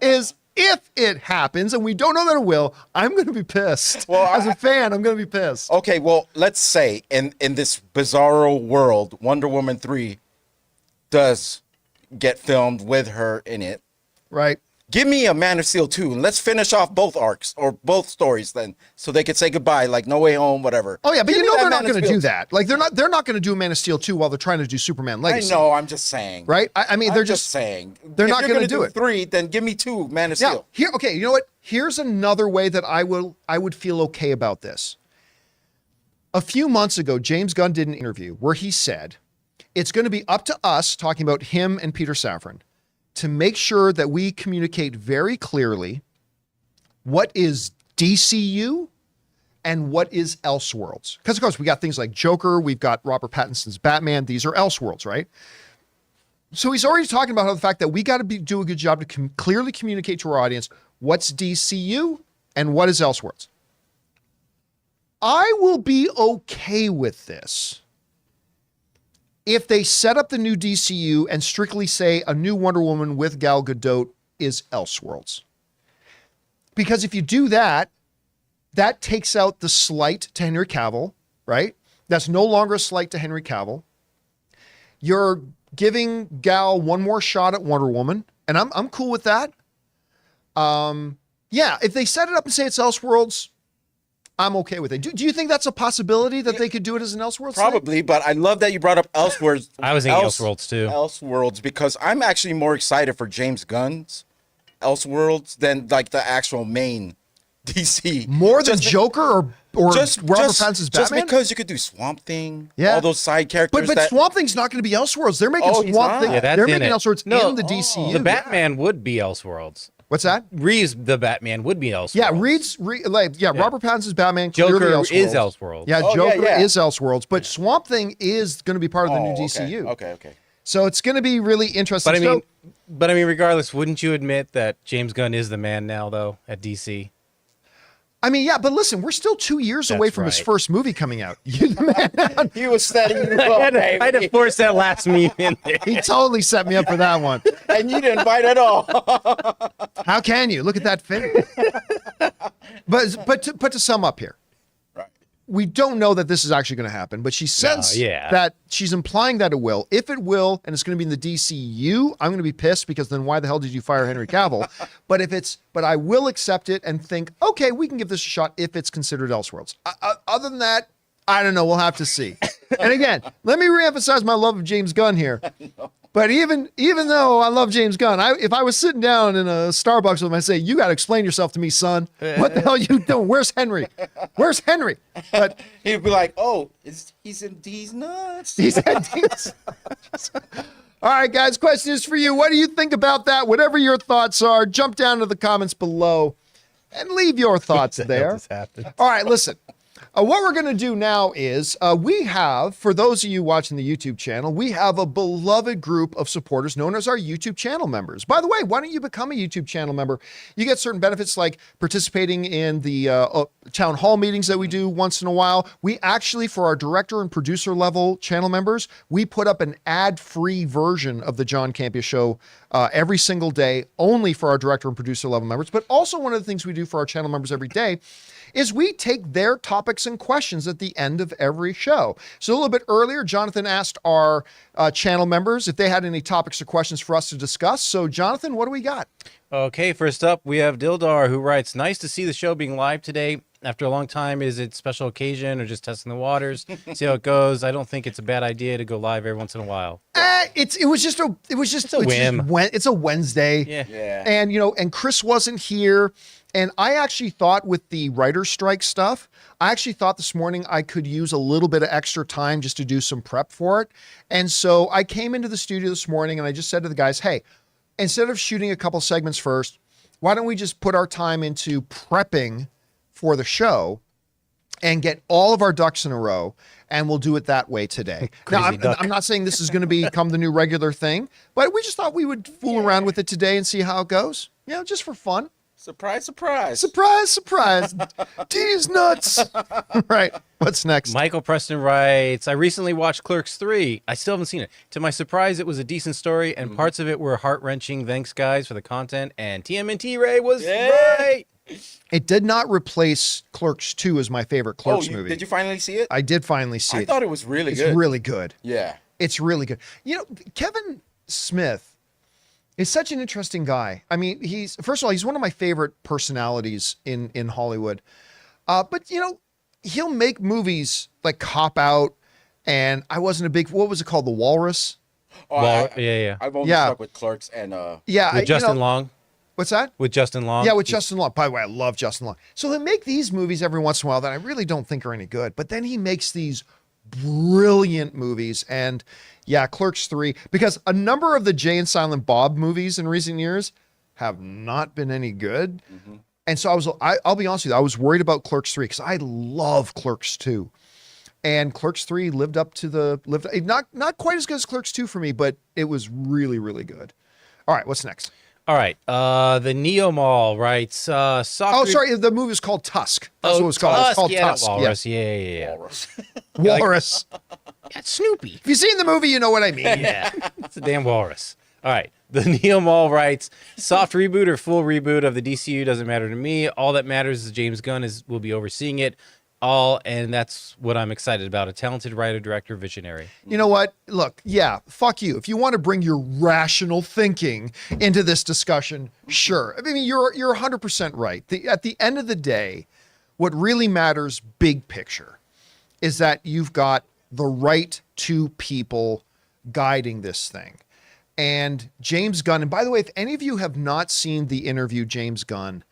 Is if it happens, and we don't know that it will, I'm going to be pissed. Well, as a fan, I'm going to be pissed. Okay, well, let's say in this bizarro world, Wonder Woman 3 does get filmed with her in it. Right. Give me a Man of Steel 2, and let's finish off both arcs or both stories then, so they could say goodbye, like No Way Home, whatever. Oh yeah, but Give you me know that they're not Man of going to Steel. do that. Like they're not going to do Man of Steel 2 while they're trying to do Superman Legacy. I know, I'm just saying. Right? I mean, they're I'm just saying. they're If not you're gonna gonna do it. 3, then give me 2 Man of Now, Steel. here, okay, you know what? Here's another way that I would feel okay about this. A few months ago, James Gunn did an interview where he said, it's going to be up to us, talking about him and Peter Safran, to make sure that we communicate very clearly what is DCU and what is Elseworlds. Because, of course, we got things like Joker, we've got Robert Pattinson's Batman. These are Elseworlds, right? So he's already talking about how the fact that we got to do a good job to clearly communicate to our audience what's DCU and what is Elseworlds. I will be okay with this if they set up the new DCU and strictly say a new Wonder Woman with Gal Gadot is Elseworlds. Because if you do that, that takes out the slight to Henry Cavill, right? That's no longer a slight to Henry Cavill. You're giving Gal one more shot at Wonder Woman, and I'm cool with that. Yeah, if they set it up and say it's Elseworlds, I'm okay with it. Do you think that's a possibility that they could do it as an Elseworlds thing? Probably, but I love that you brought up Elseworlds. I was thinking Elseworlds too. Elseworlds, because I'm actually more excited for James Gunn's Elseworlds than like the actual main DC. More than Joker or just Robert Pattinson's Batman? Just because you could do Swamp Thing, Yeah. all those side characters. But Swamp Thing's not going to be Elseworlds. They're making Oh, he's Swamp not? Thing. Yeah, that's they're in making it. Elseworlds No, in the DCU. The Batman would be Elseworlds. What's that? Reeves, the Batman, would be Elseworlds. Yeah, Robert Pattinson's Batman. Clearly Joker Elseworlds. is Elseworlds. Yeah, Oh, Joker yeah. is Elseworlds, but Swamp Thing is going to be part of the new DCU. Okay. So it's going to be really interesting. But I mean, regardless, wouldn't you admit that James Gunn is the man now, though, at DC? I mean, yeah, but listen, we're still 2 years away from his right. first movie coming out. You're the man. He was setting you I up, had to baby. force that last meme in there. He totally set me up for that one. And you didn't bite at all. How can you? Look at that face. But to sum up here, Right. we don't know that this is actually going to happen, but she says yeah. that she's implying that it will. If it will, and it's going to be in the DCU, I'm going to be pissed because then why the hell did you fire Henry Cavill? But I will accept it and think, okay, we can give this a shot if it's considered Elseworlds. Other than that, I don't know. We'll have to see. And again, let me reemphasize my love of James Gunn here. But even though I love James Gunn, if I was sitting down in a Starbucks with him, I'd say, you got to explain yourself to me, son. What the hell are you doing? Where's Henry? Where's Henry? But He'd be like, "Oh, he's in D's nuts." he said, all right, guys, question is for you. What do you think about that? Whatever your thoughts are, jump down to the comments below and leave your thoughts there. All right, listen. What we're going to do now is we have, for those of you watching the YouTube channel, we have a beloved group of supporters known as our YouTube channel members. By the way, why don't you become a YouTube channel member? You get certain benefits like participating in the town hall meetings that we do once in a while. We actually, for our director and producer level channel members, we put up an ad-free version of the John Campea Show every single day, only for our director and producer level members. But also one of the things we do for our channel members every day is we take their topics and questions at the end of every show. So a little bit earlier, Jonathan asked our channel members if they had any topics or questions for us to discuss. So Jonathan, what do we got? Okay, first up, we have Dildar, who writes, nice to see the show being live today. After a long time, is it special occasion or just testing the waters? See how it goes. I don't think it's a bad idea to go live every once in a while. It was just a whim. It's a Wednesday. Yeah. And and Chris wasn't here. And I actually thought with the writer's strike stuff, I actually thought this morning I could use a little bit of extra time just to do some prep for it. And so I came into the studio this morning and I just said to the guys, hey, instead of shooting a couple segments first, why don't we just put our time into prepping for the show and get all of our ducks in a row. and we'll do it that way today. Now, I'm not saying this is going to become the new regular thing, but we just thought we would fool around with it today and see how it goes. Just for fun. Surprise, surprise. Surprise, surprise. D's nuts. Right. What's next? Michael Preston writes, I recently watched Clerks 3. I still haven't seen it. To my surprise, it was a decent story, and parts of it were heart-wrenching. Thanks, guys, for the content. And TMNT Ray was right. It did not replace Clerks 2 as my favorite Clerks movie. Did you finally see it? I did finally see it. I thought it was really good. It's really good. Yeah. It's really good. Kevin Smith is such an interesting guy. I mean, first of all, he's one of my favorite personalities in Hollywood. But he'll make movies like Cop Out, and I wasn't a big, what was it called? The Walrus? Oh, yeah. I've only stuck with Clerks and with Justin Long. What's that? With Justin Long. Yeah, with Justin Long. By the way, I love Justin Long. So he'll make these movies every once in a while that I really don't think are any good, but then he makes these brilliant movies. And yeah, Clerks 3, because a number of the Jay and Silent Bob movies in recent years have not been any good. And so I'll be honest with you, I was worried about Clerks 3 because I love Clerks 2. And Clerks 3 lived up to not quite as good as Clerks 2 for me, but it was really, really good. All right, what's next? All right. The Neo Mall writes, sorry, the movie is called Tusk. That's what it was called. It's called Tusk. Walrus. Yeah. Walrus. That's Snoopy. If you've seen the movie, you know what I mean. Yeah, it's a damn walrus. All right. The Neo Mall writes, soft reboot or full reboot of the DCU doesn't matter to me. All that matters is James Gunn will be overseeing it all, and that's what I'm excited about. A talented writer, director, visionary. You know what? Look, yeah, fuck you. If you want to bring your rational thinking into this discussion, sure. I mean, you're 100% right. At the end of the day, what really matters, big picture, is that you've got the right two people guiding this thing. And James Gunn, and by the way, if any of you have not seen the interview James Gunn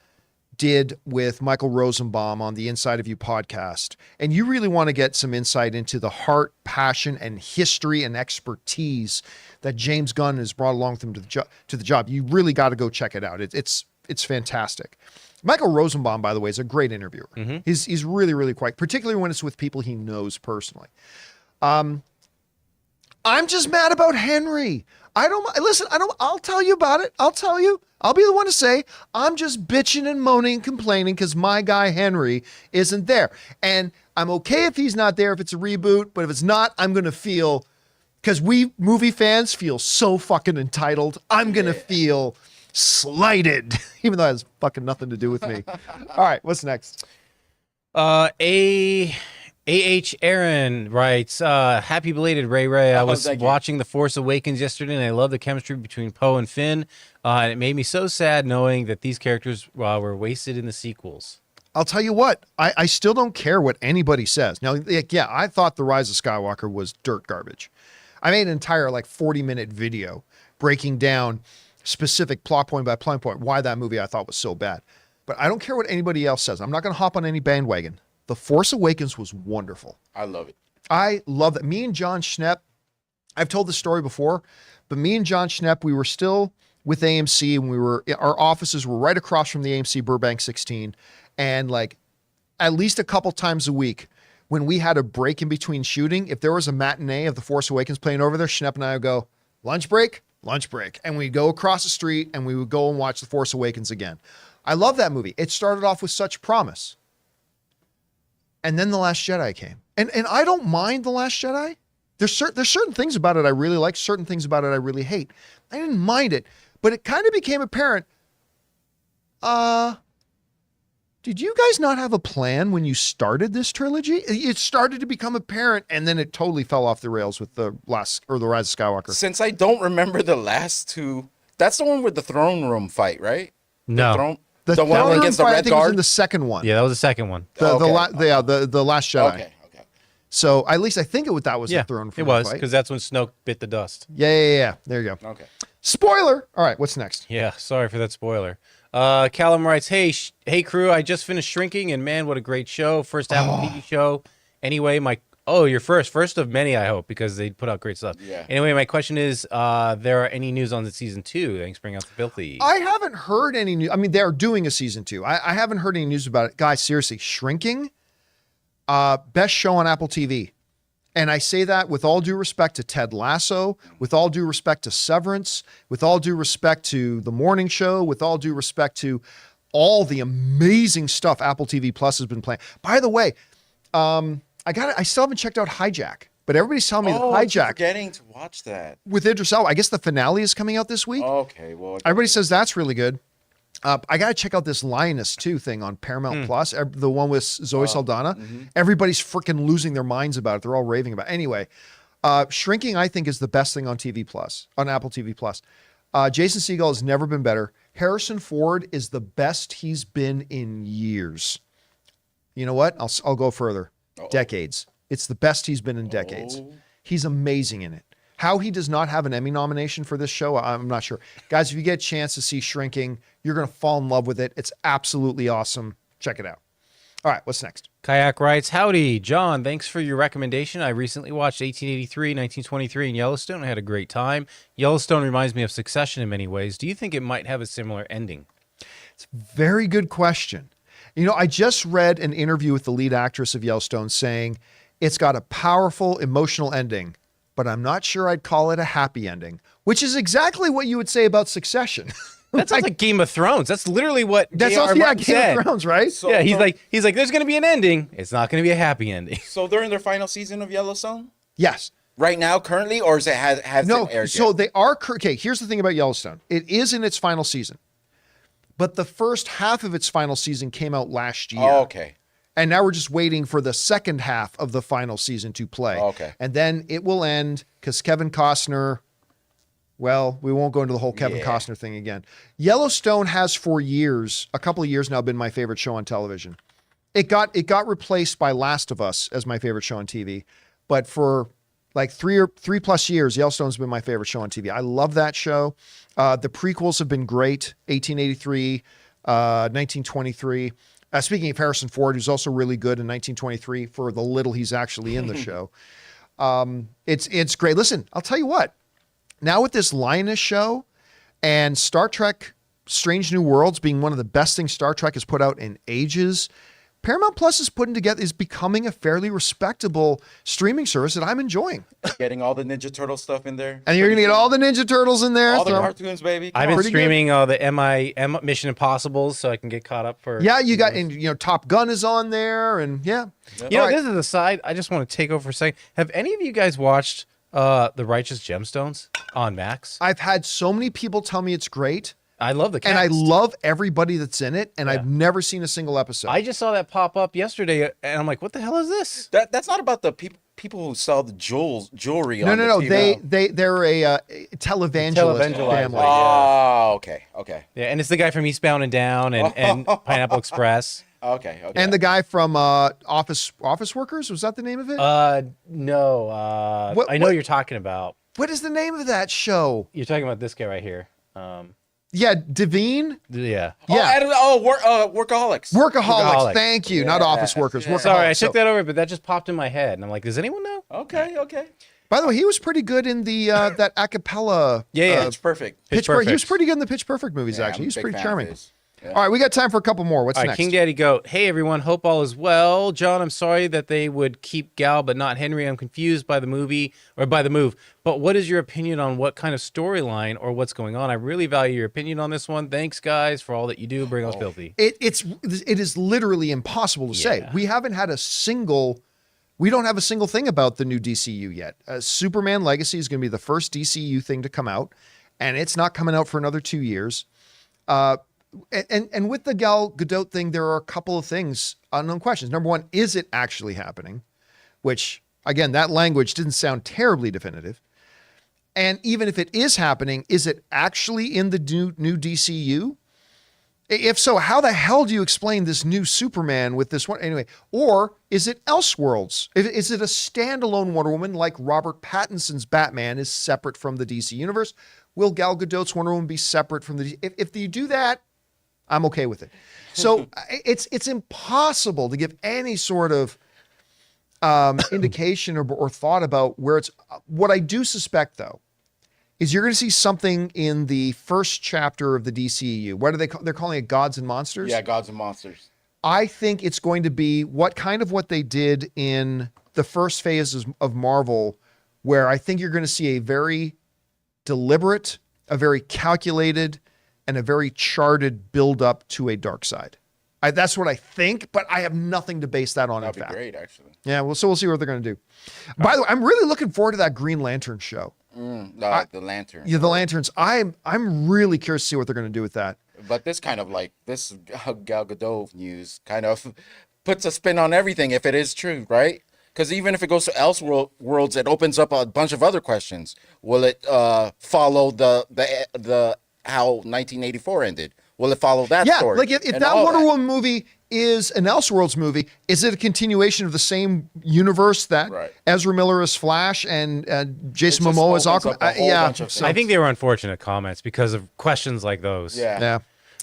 did with Michael Rosenbaum on the Inside of You podcast, and you really want to get some insight into the heart, passion, and history and expertise that James Gunn has brought along with him to the job, you really got to go check it out. It's fantastic. Michael Rosenbaum, by the way, is a great interviewer. He's really, really quite, particularly when it's with people he knows personally. I'm just mad about Henry. I'll tell you about it. I'll be the one to say, I'm just bitching and moaning and complaining because my guy Henry isn't there. And I'm okay if he's not there if it's a reboot, but if it's not, I'm going to feel, because we movie fans feel so fucking entitled, I'm going to feel slighted, even though it has fucking nothing to do with me. All right, what's next? A.H. Aaron writes, happy belated Ray. I was watching The Force Awakens yesterday, and I love the chemistry between Poe and Finn. And it made me so sad knowing that these characters were wasted in the sequels. I'll tell you what, I still don't care what anybody says. Now, yeah, I thought The Rise of Skywalker was dirt garbage. I made an entire 40-minute video breaking down specific plot point by plot point why that movie I thought was so bad. But I don't care what anybody else says. I'm not going to hop on any bandwagon. The Force Awakens was wonderful. I love it. I love that. Me and John Schnepp, I've told this story before, but me and John Schnepp, we were still with AMC, and our offices were right across from the AMC Burbank 16. And at least a couple times a week, when we had a break in between shooting, if there was a matinee of The Force Awakens playing over there, Schnepp and I would go, lunch break. And we'd go across the street and we would go and watch The Force Awakens again. I love that movie. It started off with such promise. And then The Last Jedi came. And I don't mind The Last Jedi. There's certain things about it I really like, certain things about it I really hate. I didn't mind it, but it kind of became apparent. Did you guys not have a plan when you started this trilogy? It started to become apparent, and then it totally fell off the rails with The Rise of Skywalker. Since I don't remember the last two, that's the one with the throne room fight, right? No. The one against the fight, Red I think, Guard? was in the second one. Yeah, that was the second one. The Last Jedi. Okay. So at least I think that was the throne it was, fight. because that's when Snoke bit the dust. Yeah. There you go. Okay. Spoiler. All right, what's next? Yeah, sorry for that spoiler. Callum writes, hey crew, I just finished Shrinking, and man, what a great show. First Apple TV show. Anyway, you're first of many, I hope, because they put out great stuff. Yeah. Anyway, my question is, there are any news on the season 2? Thanks, bring out the filthy. I haven't heard any news. I mean, they're doing a season 2. I haven't heard any news about it. Guys, seriously, Shrinking, best show on Apple TV. And I say that with all due respect to Ted Lasso, with all due respect to Severance, with all due respect to The Morning Show, with all due respect to all the amazing stuff Apple TV Plus has been playing. By the way, I still haven't checked out Hijack, but everybody's telling me that Hijack, Getting to watch that with Idris Elba, I guess the finale is coming out this week. Okay, well, Everybody says that's really good. I got to check out this Lioness 2 thing on Paramount Plus, the one with Zoe Saldana. Everybody's freaking losing their minds about it. They're all raving about it. Anyway, Shrinking, I think, is the best thing on TV Plus, on Apple TV Plus. Jason Segel has never been better. Harrison Ford is the best he's been in years. You know what? I'll go further. Decades. It's the best he's been in decades. He's amazing in it. How he does not have an Emmy nomination for this show, I'm not sure. Guys, if you get a chance to see Shrinking, you're going to fall in love with it. It's absolutely awesome. Check it out. All right, what's next? Kayak writes, howdy, John, thanks for your recommendation. I recently watched 1883, 1923 in Yellowstone. I had a great time. Yellowstone reminds me of Succession in many ways. Do you think it might have a similar ending? It's a very good question. You know, I just read an interview with the lead actress of Yellowstone saying it's got a powerful emotional ending, but I'm not sure I'd call it a happy ending, which is exactly what you would say about Succession. That sounds like Game of Thrones. That's literally what That's J.R. also Martin Game said. of Thrones, right? So, Yeah, he's like, there's going to be an ending. It's not going to be a happy ending. So they're in their final season of Yellowstone Yes. right now, currently, or is it has No. it aired So yet? they are. Okay. Here's the thing about Yellowstone. It is in its final season, but the first half of its final season came out last year. Oh, okay. And now we're just waiting for the second half of the final season to play. Okay. And then it will end because Kevin Costner, well, we won't go into the whole Kevin Costner thing again. Yellowstone has for years, a couple of years now, been my favorite show on television. It got replaced by Last of Us as my favorite show on TV. But for like three plus years, Yellowstone's been my favorite show on TV. I love that show. The prequels have been great. 1883, 1923. Speaking of Harrison Ford, who's also really good in 1923 for the little he's actually in the show. It's great. Listen, I'll tell you what. Now with this Lioness show and Star Trek Strange New Worlds being one of the best things Star Trek has put out in ages, Paramount Plus is becoming a fairly respectable streaming service that I'm enjoying. Getting all the Ninja Turtle stuff in there. And you're going to get all the Ninja Turtles in there. all the so- cartoons, baby. I've been Pretty good. streaming the Mission Impossibles so I can get caught up for. Yeah, you got, and you know, Top Gun is on there, and yeah. You know, All right. this is a side. I just want to take over for a second. Have any of you guys watched The Righteous Gemstones on Max? I've had so many people tell me it's great, I love the cast. and I love everybody that's in it, and I've never seen a single episode. I just saw that pop up yesterday, and I'm like, what the hell is this? That's not about the people who sell the jewelry. no, on no, the no. TV. They're a televangelist Televangelist. family. Oh, okay. Yeah, and it's the guy from Eastbound and Down and Pineapple Express. Okay. And the guy from Office Workers, was that the name of it? No. What- I know what- you're talking about. What is the name of that show? You're talking about this guy right here. Yeah, Devine? Yeah. Yeah. Workaholics. Workaholics. Thank you. Not Office Workers. yeah. Workaholics. Sorry, I So- took that over, but that just popped in my head, and I'm like, does anyone know? Okay. By the way, he was pretty good in the that a cappella. Yeah. It's perfect. Pitch Perfect. He was Perfect. pretty good in the Pitch Perfect movies, Yeah, actually. I'm He was a big pretty fan of charming. his. Yeah. All right, we got time for a couple more. What's All right, next? King Daddy Goat. Hey, everyone. Hope all is well. John, I'm sorry that they would keep Gal but not Henry. I'm confused by the movie or by the move. But what is your opinion on what kind of storyline or what's going on? I really value your opinion on this one. Thanks, guys, for all that you do. Bring us filthy. It is literally impossible to say. Yeah. We don't have a single thing about the new DCU yet. Superman Legacy is going to be the first DCU thing to come out, and it's not coming out for another 2 years. And with the Gal Gadot thing, there are a couple of things, unknown questions. Number one, is it actually happening? Which, again, that language didn't sound terribly definitive. And even if it is happening, is it actually in the new DCU? If so, how the hell do you explain this new Superman with this one? Anyway, or is it Elseworlds? Is it a standalone Wonder Woman like Robert Pattinson's Batman is separate from the DC universe? Will Gal Gadot's Wonder Woman be separate from the if you do that, I'm okay with it. So it's impossible to give any sort of indication or thought about where it's. What I do suspect, though, is you're going to see something in the first chapter of the DCEU. What are they call? They're calling it Gods and Monsters. Yeah, Gods and Monsters. I think it's going to be what they did in the first phases of Marvel, where I think you're going to see a very deliberate, a very calculated, and a very charted build up to a dark side. That's what I think, but I have nothing to base that on. That'd in fact, be great, actually. Yeah, we'll see what they're going to do. By the way, I'm really looking forward to that Green Lantern show. The Lantern. Yeah, the Lanterns. I'm really curious to see what they're going to do with that. But this kind of like this Gal Gadot news kind of puts a spin on everything if it is true, right? Because even if it goes to Elseworlds, it opens up a bunch of other questions. Will it follow the how 1984 ended? Will it follow that story? Like if that Wonder Woman movie is an Elseworlds movie, is it a continuation of the same universe that Ezra Miller is Flash and Jason Momoa is Aquaman? I think they were unfortunate comments because of questions like those. Yeah.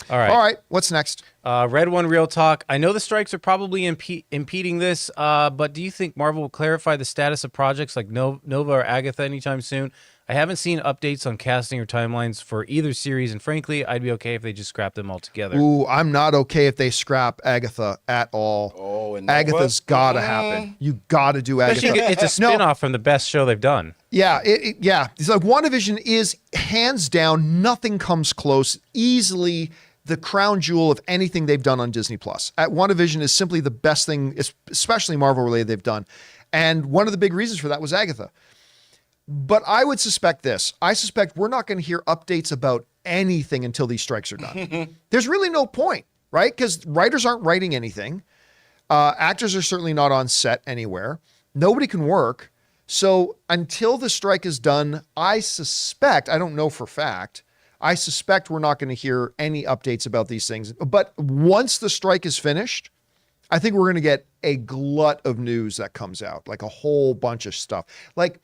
All right. All right. What's next? Red One Real Talk. I know the strikes are probably impeding this, but do you think Marvel will clarify the status of projects like Nova or Agatha anytime soon? I haven't seen updates on casting or timelines for either series, and frankly, I'd be okay if they just scrap them altogether. Ooh, I'm not okay if they scrap Agatha at all. Oh, and Agatha's got to happen. You got to do Agatha. Especially it's a spin-off from the best show they've done. Yeah, it's like WandaVision is hands down, nothing comes close. Easily the crown jewel of anything they've done on Disney Plus. WandaVision is simply the best thing, especially Marvel related, they've done. And one of the big reasons for that was Agatha. But I would suspect this. I suspect we're not going to hear updates about anything until these strikes are done. There's really no point, right? Because writers aren't writing anything. Actors are certainly not on set anywhere. Nobody can work. So until the strike is done, I suspect, I don't know for fact, I suspect we're not going to hear any updates about these things. But once the strike is finished, I think we're going to get a glut of news that comes out, like a whole bunch of stuff. Like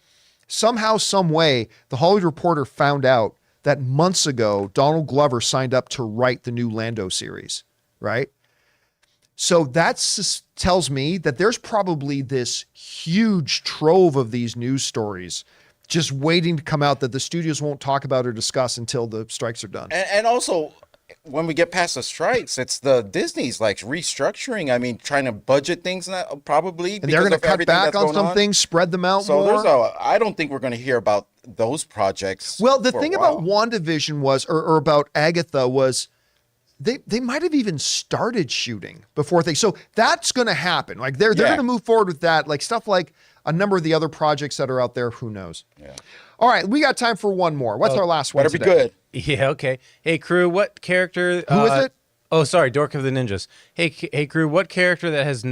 somehow, some way, the Hollywood Reporter found out that months ago, Donald Glover signed up to write the new Lando series, right? So that tells me that there's probably this huge trove of these news stories just waiting to come out that the studios won't talk about or discuss until the strikes are done. And also, when we get past the strikes, it's the Disney's like restructuring. I mean, trying to budget things now, probably. And they're going to cut back on some things, spread them out more. So I don't think we're going to hear about those projects. Well, the thing about WandaVision was, or about Agatha was, they might have even started shooting before so that's going to happen. Like they're going to move forward with that. Like stuff like a number of the other projects that are out there. Who knows? Yeah. All right, we got time for one more. What's our last one? Better be good. Yeah. Okay. Hey, crew. What character? Who is it? Oh, sorry, Dork of the Ninjas. Hey, crew. What character that has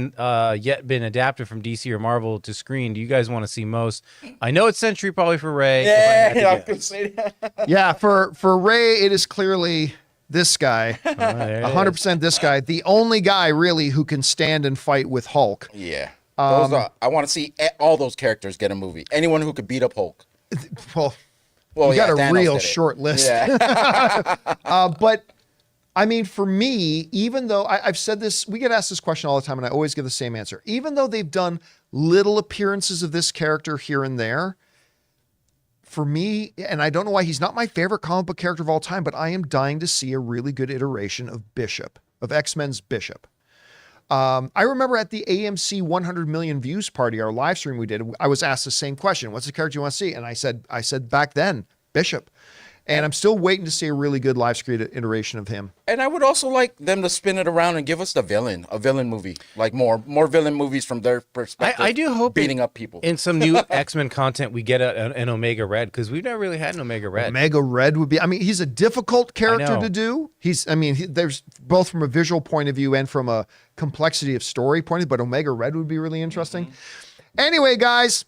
yet been adapted from DC or Marvel to screen do you guys want to see most? I know it's Sentry, probably for Ray. Yeah, I could say that. Yeah, for Ray, it is clearly this guy. 100% this guy. The only guy really who can stand and fight with Hulk. Yeah. I want to see all those characters get a movie. Anyone who could beat up Hulk. Well, you got a real short list. Yeah. But I mean, for me, even though I've said this, we get asked this question all the time and I always give the same answer. Even though they've done little appearances of this character here and there, for me, and I don't know why he's not my favorite comic book character of all time, but I am dying to see a really good iteration of Bishop, of X-Men's Bishop. I remember at the AMC 100 million views party, our live stream we did, I was asked the same question. What's the character you want to see? And I said back then, Bishop. And I'm still waiting to see a really good live screen iteration of him. And I would also like them to spin it around and give us a villain movie, like more villain movies from their perspective. I do hope beating up people. In some new X-Men content, we get an Omega Red, because we've never really had an Omega Red. Omega Red would be, I mean, he's a difficult character to do. There's both from a visual point of view and from a complexity of story point of view, but Omega Red would be really interesting. Mm-hmm. Anyway, guys,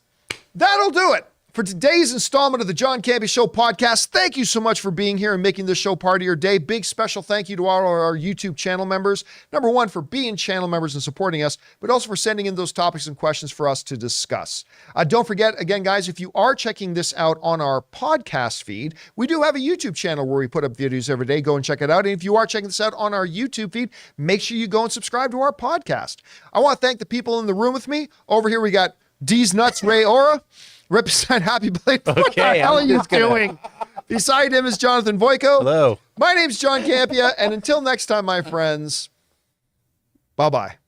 that'll do it for today's installment of the John Campea Show podcast. Thank you so much for being here and making this show part of your day. Big special thank you to all our YouTube channel members. Number one, for being channel members and supporting us, but also for sending in those topics and questions for us to discuss. Don't forget, again, guys, if you are checking this out on our podcast feed, we do have a YouTube channel where we put up videos every day. Go and check it out. And if you are checking this out on our YouTube feed, make sure you go and subscribe to our podcast. I want to thank the people in the room with me. Over here, we got D's Nuts, Ray Ora. Represent Happy Blade. What the hell are you doing? Beside him is Jonathan Voico. Hello. My name's John Campea, and until next time, my friends, Bye-bye.